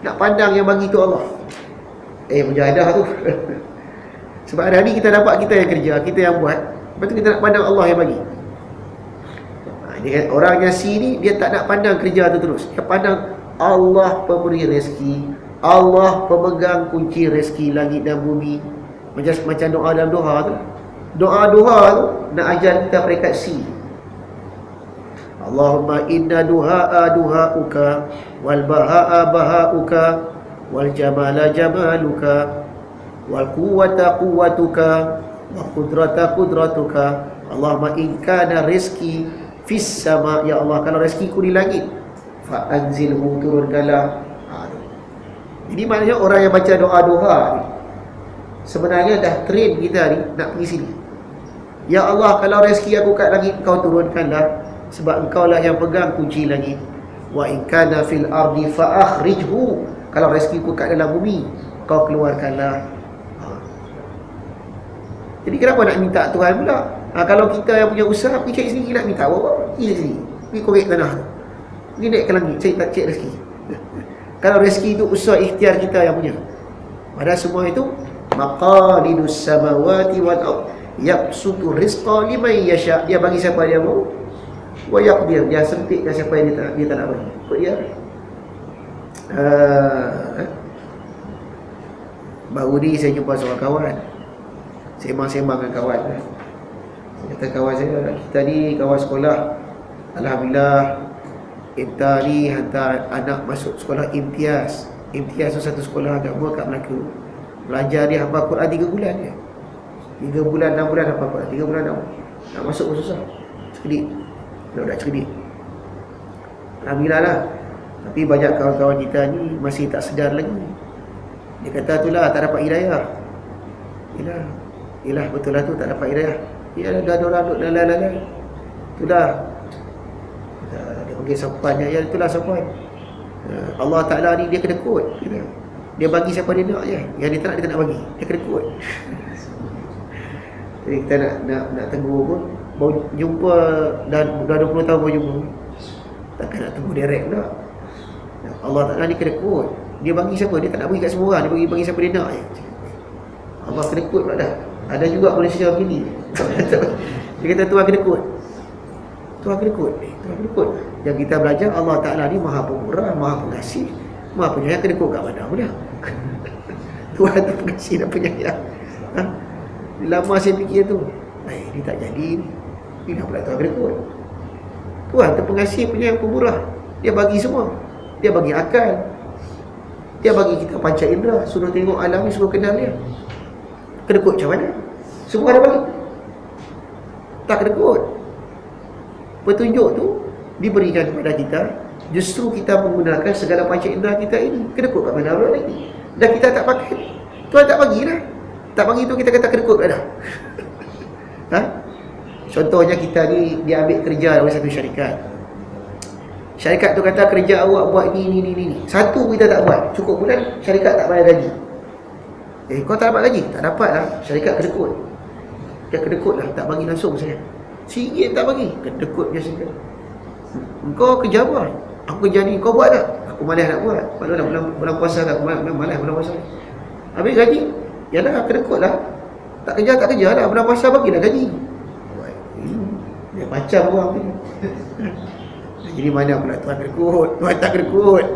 nak pandang yang bagi tu Allah. Mujahadah tu. Sebab hari ni kita dapat kita yang kerja, kita yang buat. Lepas tu kita nak pandang Allah yang bagi. Orang Yasi ni dia tak nak pandang kerja tu terus. Dia pandang Allah pemberi rezeki, Allah pemegang kunci rezeki langit dan bumi. Macam doa dalam doa tu. Doa-doa tu nak ajar kita peringkat C. Allahumma inna duha'a duha'uka wal baha'a baha'uka wal jamala jamaluka wal quwwata quwwatuka wa qudrata qudratuka. Allahumma in kana rizki fis sama, ya Allah, kalau rezekiku di langit, fa anzilhu, turunkanlah. Jadi maknanya orang yang baca doa-doa ni sebenarnya dah train kita ni nak pergi sini. Ya Allah, kalau rezeki aku kat langit, kau turunkanlah, sebab engkau lah yang pegang kunci langit. Wa in kana fil ardi fa akhrijhu, kalau rezekiku kat dalam bumi, kau keluarkanlah. Jadi kenapa nak minta Tuhan pula? Kalau kita yang punya usaha, pergi cari sendiri, nak minta apa? Pergi sendiri, pergi korek tanah tu, pergi naik ke langit, cari rezeki. Kalau rezeki itu usaha ikhtiar kita yang punya. Padahal semua itu maqalidus samawati wal ard yabsutu rizqa liman yasha, dia bagi siapa dia mau, wa yaqdir, dia sempitkan siapa yang dia tak nak bagi. Ikut dia. Baru ni saya jumpa seorang kawan, sembang-sembang dengan kawan. Kata kawan saya, kita ni kawan sekolah, alhamdulillah kita ni hantar anak masuk sekolah imtiaz. Imtiaz tu satu sekolah agama kat Melaka. Belajar dia hafal Quran 3 bulan je. 3 bulan 6 bulan hafal Quran, 3 bulan 6. Nak masuk pun susah. Cerdik. Budak cerdik. Alhamdulillah lah. Tapi banyak kawan-kawan kita ni masih tak sedar lagi. Dia kata itulah tak dapat hidayah. Yelah betul lah tu, tak dapat hidayah. Ya dah ada orang duduk lalai-lalai. Itulah. Dia panggil sopannya, ya itulah sopan. Allah Ta'ala ni dia kena kod. Dia bagi siapa dia nak je. Yang dia tak nak, dia tak nak bagi. Dia kena kod. Jadi kita nak tegur pun, baru jumpa dah 20 tahun baru jumpa, takkan nak tegur direct pula. Allah Ta'ala ni kena kod. Dia bagi siapa, dia tak nak bagi kat semua orang. Dia bagi siapa dia nak je. Allah kena kod pula dah. Ada juga Malaysia begini. Dia kata Tuhan kena kod. Tuhan kena kod. Tuhan kena kod. Yang kita belajar, Allah Ta'ala ni Maha Pemurah, Maha Pengasih, Maha Penyayang. Kena kod kat mana pun dah. Tuhan tu pengasih dan penyayang. Lama saya fikir tu, ni tak jadi ni. Ini pula Tuhan kena kod. Tuhan tu pengasih, penyayang, pemurah. Dia bagi semua. Dia bagi akal. Dia bagi kita panca indera. Suruh tengok alam ni, suruh kenal dia. Kena kod macam mana? Semua ada bagi. Tak kena kod. Petunjuk tu diberikan kepada kita Justru kita menggunakan segala panca indera kita ini. Kedekut kat mana pula lagi? Dah kita tak pakai. Tuan tak bagi dah. Tak bagi tu kita kata kedekut kat dah. Ha? Contohnya kita ni dia ambil kerja oleh satu syarikat. Syarikat tu kata kerja awak buat ni. Satu kita tak buat. Cukup bulan syarikat tak bayar gaji. Kau tak dapat gaji? Tak dapat lah. Syarikat kedekut. Dia kedekut lah. Tak bagi langsung saya. RM1 tak bagi. Kedekut dia syarikat. Kau kerja apa? Aku kerja ni. Kau buat tak? Aku malas nak buat. Padahal bulan puasa tak. Aku malas bulan puasa. Habis gaji? Yalah kedekut lah. Tak kerja lah. Bulan puasa bagilah gaji. Dia macam orang ni. Jadi mana pula Tuhan kedekut? Tuhan tak kedekut.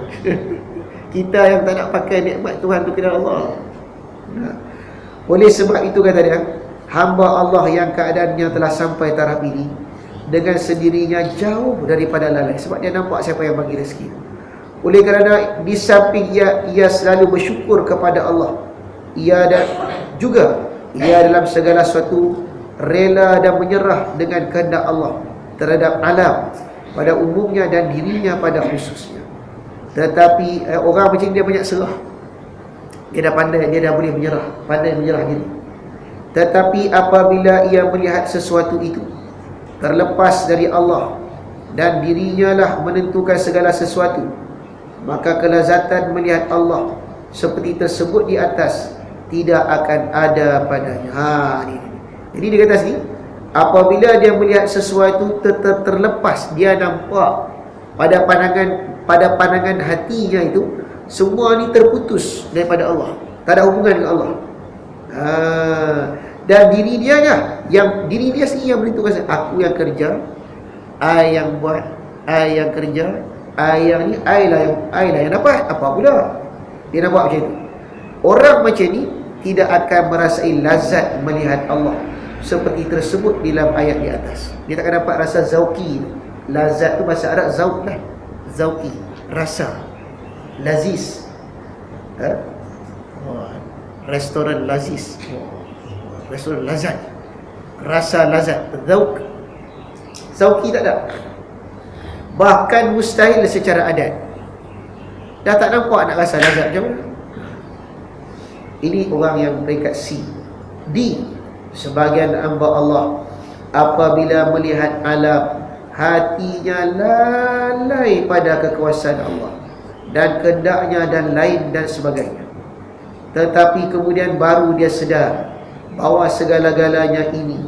Kita yang tak nak pakai nikmat Tuhan tu kepada Allah. Oleh sebab itu kata dia, hamba Allah yang keadaannya telah sampai taraf ini dengan sendirinya jauh daripada lalai. Sebab dia nampak siapa yang bagi rezeki. Oleh kerana di samping ia selalu bersyukur kepada Allah, ia dalam segala sesuatu rela dan menyerah dengan kehendak Allah terhadap alam pada umumnya dan dirinya pada khususnya. Tetapi orang macam dia banyak serah. Dia dah pandai, dia dah boleh menyerah, pandai menyerah diri. Tetapi apabila ia melihat sesuatu itu terlepas dari Allah dan dirinya lah menentukan segala sesuatu, maka kelazatan melihat Allah seperti tersebut di atas tidak akan ada padanya. Ini. Jadi dia kata sini, apabila dia melihat sesuatu terlepas, dia nampak pada pandangan hatinya itu, semua ni terputus daripada Allah, tak ada hubungan dengan Allah. Dan diri dia sendiri yang menentukan. Aku yang kerja, I yang buat, I yang kerja, I yang ni, I lah yang dapat. Apa pula dia nampak macam tu. Orang macam ni tidak akan merasai lazat melihat Allah seperti tersebut di dalam ayat di atas. Dia takkan dapat rasa zauqi. Lazat tu bahasa Arab zauq lah. Zauqi, rasa. Laziz. Restoran laziz. Restoran lazat. Rasa lazat. Zauq. Zauqi tak ada. Bahkan mustahil secara adat. Dah tak nampak nak rasa lazat macam mana. Ini orang yang peringkat C. D, sebagian hamba Allah apabila melihat alam, hatinya lalai pada kekuasaan Allah dan kehendaknya dan lain dan sebagainya. Tetapi kemudian baru dia sedar bahawa segala-galanya ini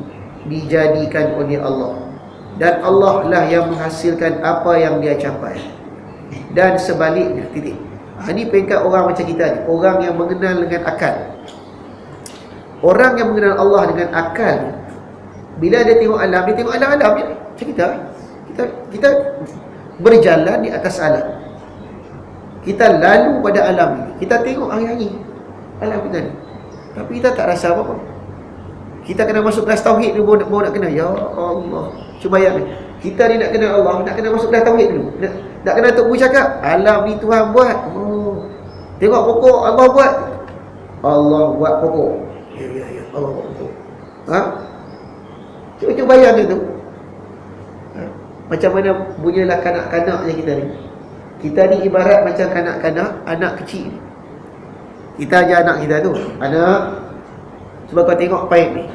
dijadikan oleh Allah, dan Allah lah yang menghasilkan apa yang dia capai. Dan sebaliknya, titik. Ini peringkat orang macam kita ni, orang yang mengenal dengan akal. Orang yang mengenal Allah dengan akal, bila dia tengok alam, dia tengok alam-alam je. Macam kita berjalan di atas alam. Kita lalu pada alam ni. Kita tengok hari-hari alam kita ni, tapi kita tak rasa apa-apa. Kita kena masuk kelas tauhid dulu baru nak kenal. Ya Allah, cuba bayang, kita ni nak kenal Allah, nak kena masuk kelas tauhid dulu. Nak kena Tok Guru cakap alam ni Tuhan buat. Tengok pokok, Allah buat. Allah buat pokok. Ya, Allah buat pokok. Cuba bayang itu. Macam mana bunyilah kanak-kanaknya kita ni. Kita ni ibarat macam kanak-kanak, anak kecil. Kita ajar anak kita tu, anak, cuba kau tengok paip ni.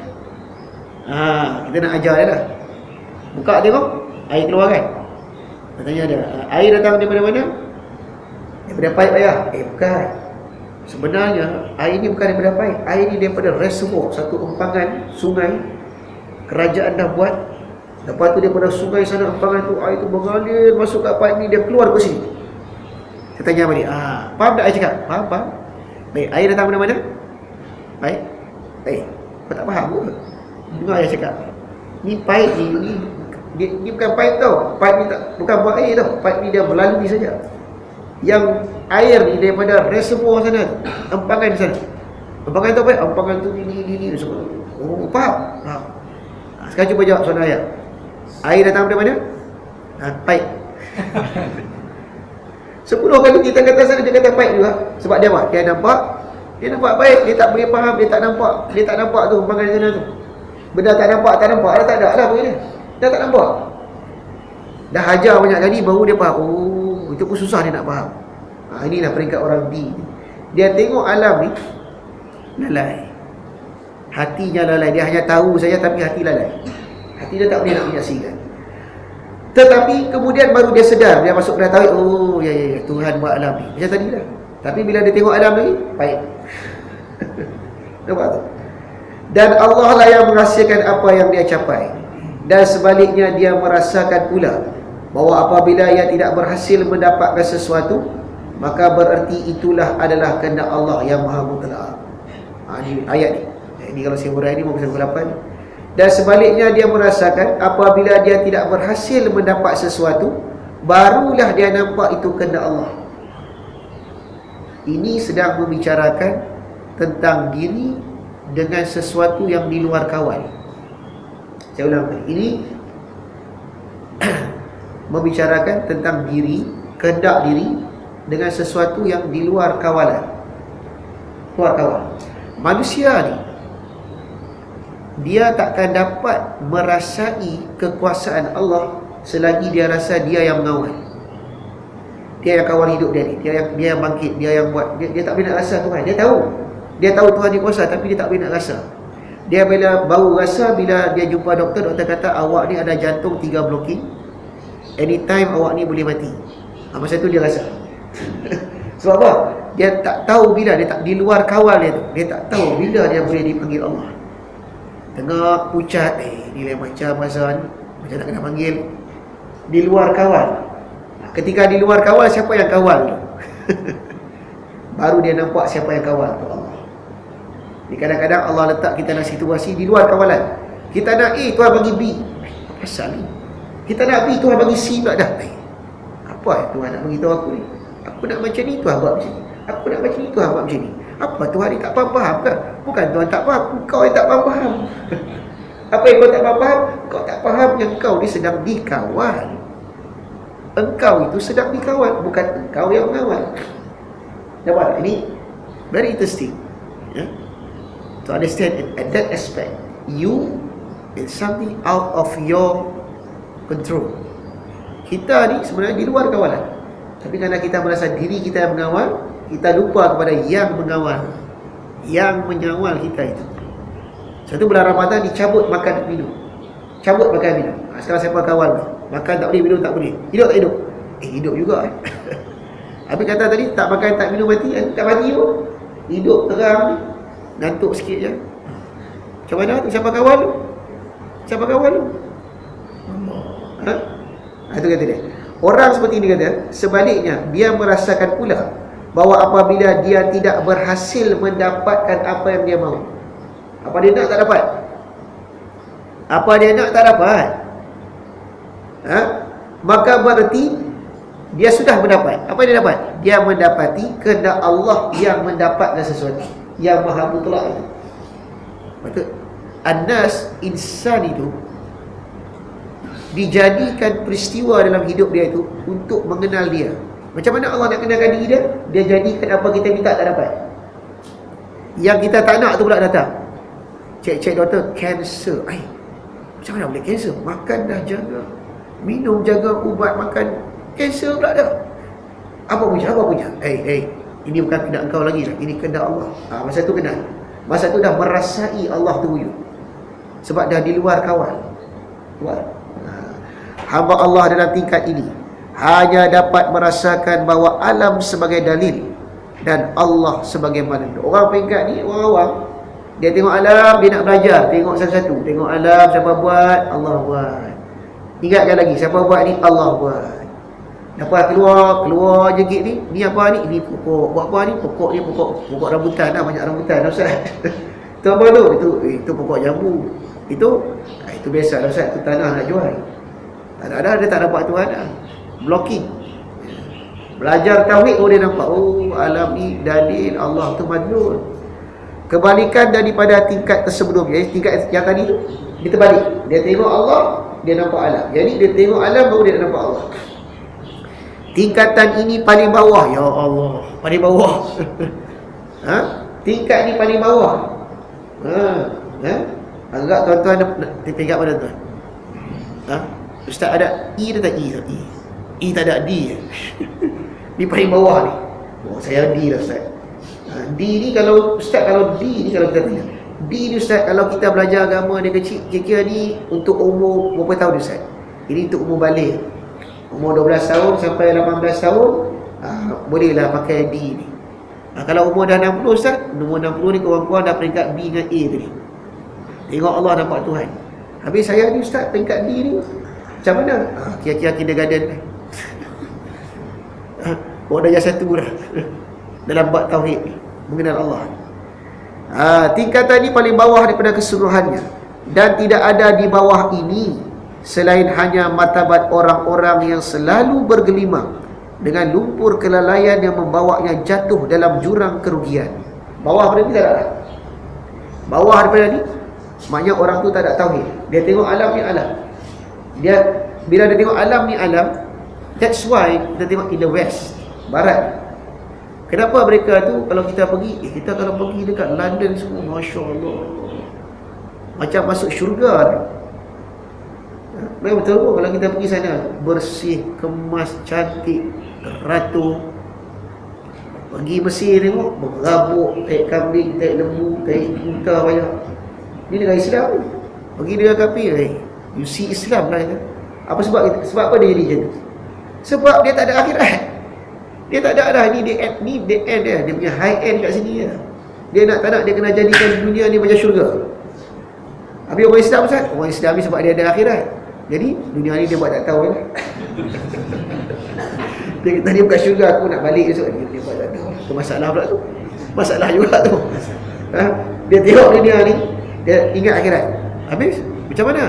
Kita nak ajar dia lah. Buka tengok, air keluar kan. Katanya dia, air datang daripada mana? Daripada paip ayah. Bukan. Sebenarnya air ni bukan daripada paip. Air ni daripada reservoir, satu empangan sungai. Kerajaan dah buat. Lepas tu daripada sungai sana, empangan tu, air tu mengalir masuk kat paip ni, dia keluar ke sini. Saya tanya balik, faham tak saya cakap? Faham. Baik, air datang dari mana? Baik. Kau tak faham ke? Dengar saya cakap. Ni paip ni dia bukan paip tau. Paip ni bukan buat air tau. Paip ni dia melalui saja. Yang air ni daripada reservoir sana, empangan sana. Empangan tu apa? Empangan tu ni semua. Faham? Sekarang cuba jawab soalan ayat. Air datang dari mana? Paip. 10 kali kita kata sana, dia kata paip juga. Sebab dia apa? Dia nampak baik. Dia tak boleh faham, dia tak nampak tu empangan di sana tu. Benda tak nampak dah tak ada lah begini. Dah tak nampak. Dah hajar banyak kali baru dia faham. Itu pun susah dia nak faham. Inilah peringkat orang D. Dia tengok alam ni lalai. Hatinya lalai. Dia hanya tahu saja tapi hati lalai. Hati dia tak boleh nak menyaksikan. Tetapi kemudian baru dia sedar. Dia masuk dalam tauhid. Oh ya, Tuhan buat alam ni macam tadi lah. Tapi bila dia tengok alam lagi, baik. Nampak tak? Dan Allah lah yang merahsiakan apa yang dia capai. Dan sebaliknya dia merasakan pula bahawa apabila ia tidak berhasil mendapatkan sesuatu, maka bererti itulah adalah kehendak Allah yang maha mutlak. Ini ayat ni. Ini kalau saya huraikan ni muka 8. Dan sebaliknya dia merasakan apabila dia tidak berhasil mendapat sesuatu, barulah dia nampak itu kehendak Allah. Ini sedang membicarakan tentang diri dengan sesuatu yang di luar kawal. Saya ulang lagi. Ini membicarakan tentang diri, kehendak diri dengan sesuatu yang di luar kawalan. Luar kawal. Manusia ni, dia takkan dapat merasai kekuasaan Allah selagi dia rasa dia yang mengawal. Dia yang kawal hidup dia ni. Dia yang bangkit, dia yang buat. Dia tak boleh nak rasa Tuhan. Dia tahu Tuhan ni kuasa, tapi dia tak boleh nak rasa. Dia bila baru rasa bila dia jumpa doktor kata awak ni ada jantung 3 blocking. Anytime awak ni boleh mati. Masa tu dia rasa. Sebab apa? Dia tak tahu bila, dia tak di luar kawal dia tu. Dia tak tahu bila dia boleh dipanggil Allah. Tengah pucat, ni lain macam masa ni, macam nak kena panggil. Di luar kawal. Ketika di luar kawal, siapa yang kawal tu? Baru dia nampak siapa yang kawal tu, Allah. Di kadang-kadang Allah letak kita dalam situasi di luar kawalan. Kita nak A, Tuhan bagi B. Apa pasal ni? Kita nak B, Tuhan bagi C pula dah. Apa Tuhan nak beritahu aku ni? Aku nak macam ni, Tuhan buat macam ni. Aku nak macam ni, Tuhan buat macam ni. Apa Tuhan ni tak faham ke? Bukan Tuhan tak faham, kau yang tak faham. Apa yang kau tak faham? Kau tak faham yang kau ni sedang dikawal. Engkau itu sedang dikawal, bukan engkau yang mengawal. Nampak? Ini very interesting. To understand at that aspect, you is something out of your control. Kita ni sebenarnya di luar kawalan. Tapi kerana kita merasa diri kita yang mengawal, kita lupa kepada yang mengawal, yang menyawal kita itu. Satu bulan Ramadan dicabut makan dan minum. Cabut makan minum. Sekarang siapa kawal? Makan tak boleh, minum tak boleh. Hidup tak hidup? Hidup juga. Habis kata tadi tak makan tak minum mati, tak mati pun. Hidup terang ni. Ngantuk sikit je. Macam mana tu? Siapa kawal tu? Siapa kawal tu? Itu kata dia. Orang seperti ini kata, sebaliknya dia merasakan pula bahawa apabila dia tidak berhasil mendapatkan apa yang dia mahu, apa dia nak tak dapat. Apa dia nak tak dapat. Maka berarti dia sudah mendapat. Apa dia dapat? Dia mendapati kehendak Allah yang mendapatkan sesuatu yang maha mutlak itu. Maksud An-Nas, insan itu dijadikan peristiwa dalam hidup dia itu untuk mengenal dia. Macam mana Allah nak kenalkan diri dia? Dia jadikan apa kita minta tak dapat. Yang kita tak nak tu pula datang. Cek doktor, kanser. Macam mana boleh kanser? Makan dah jaga, minum jaga, ubat makan, kanser pula dah. Apa punya? Ini bukan kehendak engkau lagi lah. Ini kehendak Allah. Masa tu kenal. Masa tu dah merasai Allah tu wujud. Sebab dah di luar kawal. Hamba Allah dalam tingkat ini hanya dapat merasakan bahawa alam sebagai dalil dan Allah sebagai mananda. Orang peringkat ni, orang awam, dia tengok alam, dia nak belajar. Tengok satu-satu. Tengok alam, siapa buat? Allah buat. Ingatkan lagi, siapa buat ni? Allah buat. Dapat keluar je gate ni apa ni? Ini pokok. Buat apa ni? Pokok ni pokok rambutan lah. Banyak rambutan lah Ustaz. Itu apa tu? Itu pokok jambu. Itu biasa lah Ustaz. Itu tanah nak jual. Tak ada, dia tak dapat Tuhan lah. Blocking. Belajar tauhid, dia nampak. Alam ni dalil Allah tu madlul. Kebalikan daripada tingkat tersebelumnya. Tingkat yang tadi tu, dia terbalik. Dia tengok Allah, dia nampak alam. Jadi dia tengok alam, baru dia nampak Allah. Tingkatan ini paling bawah. Ya Allah, paling bawah. Tingkat ni paling bawah. Agak tuan-tuan di tingkat mana tuan? Ustaz ada I, dia tak I. E tak ada, D. Di paling bawah ni. Oh, saya D lah Ustaz. D ni kalau Ustaz, kalau D ni kalau kita tanya, D ni Ustaz, kalau kita belajar agama dia kecil, kira-kira ni untuk umur berapa tahun Ustaz? Ini untuk umur balik. Umur 12 tahun sampai 18 tahun, bolehlah pakai D ni. Kalau umur dah 60 Ustaz, umur 60 ni kurang-kurang dah peringkat B dengan A tadi. Tengok Allah, nampak Tuhan. Habis saya ni Ustaz, peringkat D ni macam mana? Kira-kira kindergarten. Oh, darjah 1 dah dalam bab tauhid ni, mengenal Allah. Tingkatan ni paling bawah daripada keseluruhannya, dan tidak ada di bawah ini selain hanya martabat orang-orang yang selalu bergelimang dengan lumpur kelalaian yang membawanya jatuh dalam jurang kerugian. Bawah daripada ni tak ada. Bawah daripada ni maknanya orang tu tak ada tauhid. Dia tengok alam ni alam. Dia bila dia tengok alam ni alam, that's why kita tengok in the west, barat. Kenapa mereka tu kalau kita pergi, kita kalau pergi dekat London semua, Masya Allah, macam masuk syurga. Memang betul pun kalau kita pergi sana, bersih, kemas, cantik, ratu. Pergi Mesir tengok, berabuk, taik kambing, taik lembu, taik unta banyak. Ini negara Islam. Pergi negara kafir, you see Islam lah. Apa sebab itu? Sebab apa dia jadi macam tu? Sebab dia tak ada akhirat. Dia tak ada dah. Ni the end dia. Dia punya high end kat sini lah. Dia nak tak nak, dia kena jadikan dunia ni macam syurga. Habis orang Islam Ustaz, orang Islam ni sebab dia ada akhirat, jadi dunia ni dia buat tak tahu lah. Dia kata dia bukan syurga, aku nak balik esok. Dia buat tak tahu. Itu masalah pula tu. Masalah juga tu. Dia tengok dunia ni, dia ingat akhirat. Habis macam mana?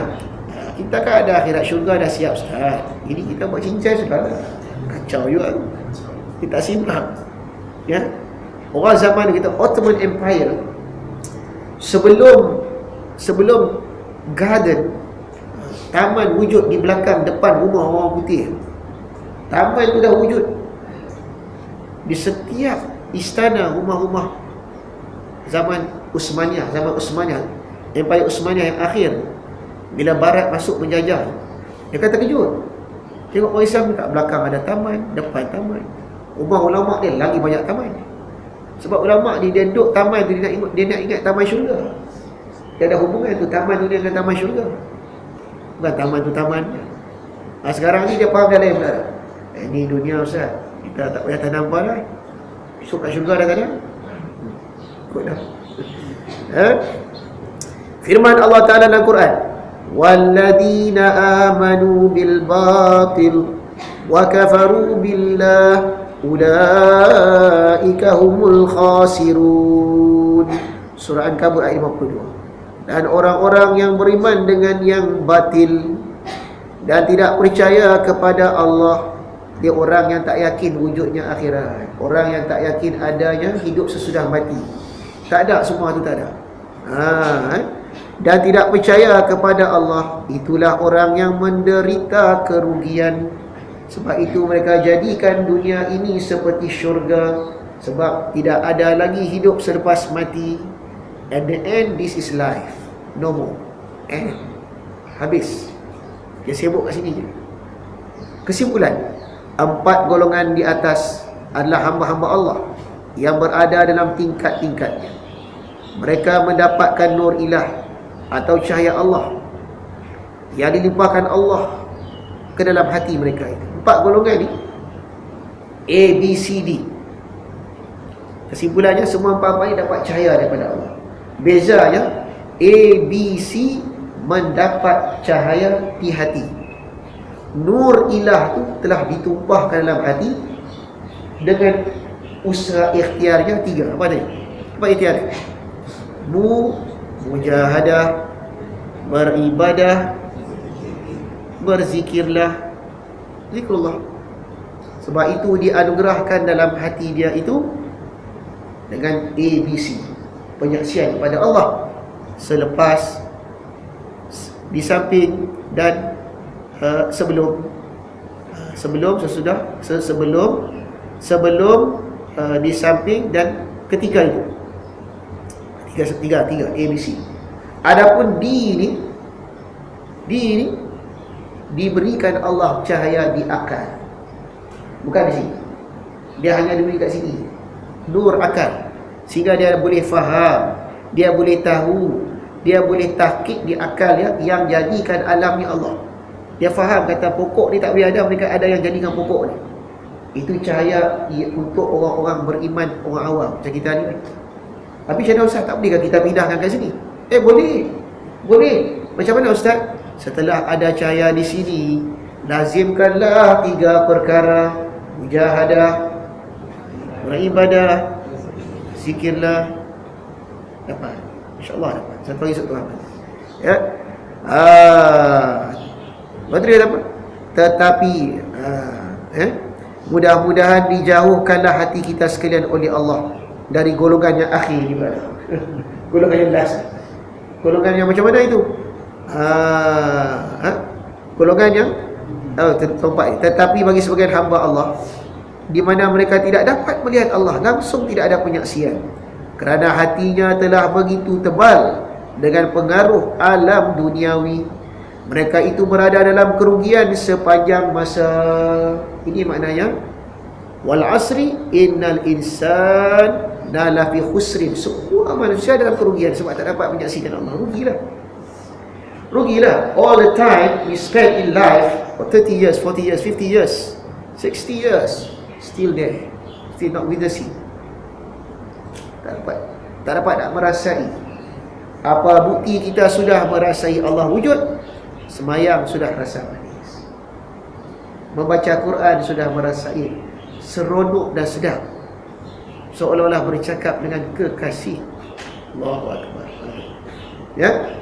Kita kan ada akhirat, syurga dah siap Ustaz. Ini kita buat cincai sudah dah. Kacau juga tu. Kita simpan. Ya. Orang zaman kita Ottoman Empire, sebelum garden, taman wujud di belakang depan rumah orang putih. Taman tu dah wujud di setiap istana, rumah-rumah zaman Uthmaniyah, Empire Uthmaniyah yang akhir, bila barat masuk menjajah. Dia kata terkejut. Tengok orang Islam kat belakang ada taman, depan taman. Rumah ulama dia lagi banyak taman. Sebab ulama dia duduk taman tu, dia nak ingat taman syurga. Dia ada hubungan tu taman tu dengan taman syurga. Bukan taman tu taman. Sekarang ni dia faham dah lain pula. Ni dunia Ustaz, kita tak payah tanam apa lah. Besok kat syurga dah tanam. Ikut dah. Firman Allah Ta'ala dalam Quran, walladzina amanu bil batil wa kafaru billah ulaika humul khasirun. Surah An-Kabut ayat 52. Dan orang-orang yang beriman dengan yang batil dan tidak percaya kepada Allah, dia orang yang tak yakin wujudnya akhirat, orang yang tak yakin adanya hidup sesudah mati. Tak ada, semua tu tak ada. Dan tidak percaya kepada Allah, itulah orang yang menderita kerugian. Sebab itu mereka jadikan dunia ini seperti syurga, sebab tidak ada lagi hidup selepas mati. At the end, this is life, no more. Habis. Dia sibuk kat sini je. Kesimpulan, 4 golongan di atas adalah hamba-hamba Allah yang berada dalam tingkat-tingkatnya. Mereka mendapatkan nur ilah atau cahaya Allah yang dilimpahkan Allah ke dalam hati mereka itu. 4 golongan ni, A, B, C, D. Kesimpulannya semua 4 ni dapat cahaya daripada Allah. Bezanya A, B, C mendapat cahaya di hati. Nur ilah tu telah ditumpahkan dalam hati dengan usaha ikhtiarnya 3. Apa tadi? Apa ikhtiar? Mujahadah, beribadah, berzikirlah, zikrullah. Sebab itu dianugerahkan dalam hati dia itu dengan ABC, penyaksian kepada Allah selepas, di samping dan sebelum di samping dan ketika itu. Tiga ABC. Adapun D ni diberikan Allah cahaya di akal. Bukan di sini. Dia hanya diberi kat sini. Nur akal. Sehingga dia boleh faham, dia boleh tahu, dia boleh tahqiq di akal dia yang jadikan alam ni Allah. Dia faham kata pokok ni tak boleh ada, mereka ada yang jadikan pokok ni. Itu cahaya untuk orang-orang beriman, orang awam macam kita ni. Tapi macam mana Ustaz, tak bolehkah kita pindahkan kat sini? Boleh. Boleh. Macam mana Ustaz? Setelah ada cahaya di sini, lazimkanlah 3 perkara: mujahadah, beribadah, zikirlah. Dapat. InsyaAllah dapat. Satu lagi satu apa? Ya. Betul dia dapat. Tetapi mudah-mudahan dijauhkanlah hati kita sekalian oleh Allah dari golongan yang akhir ni. Golongan yang last. Golongan yang macam mana itu? Golongan yang tempat. Tetapi bagi sebagian hamba Allah, di mana mereka tidak dapat melihat Allah langsung, tidak ada penyaksian, kerana hatinya telah begitu tebal dengan pengaruh alam duniawi, mereka itu berada dalam kerugian sepanjang masa. Ini maknanya wal asri innal insan lafi khusrin. Semua manusia dalam kerugian sebab tak dapat menyaksikan Allah. Rugilah. All the time we spend in life for 30 years, 40 years, 50 years, 60 years, still there, still not with the sea. Tak dapat nak merasai. Apa bukti kita sudah merasai Allah wujud? Semayang sudah rasa manis, membaca Quran sudah merasai seronok dan sedap, seolah-olah bercakap dengan kekasih. Allahu Akbar. Ya,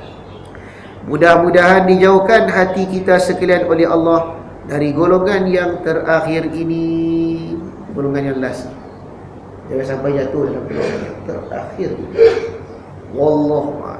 mudah-mudahan dijauhkan hati kita sekalian oleh Allah dari golongan yang terakhir ini, golongan yang last. Jangan sampai jatuh dalam golongan yang terakhir. Wallahu a'lam.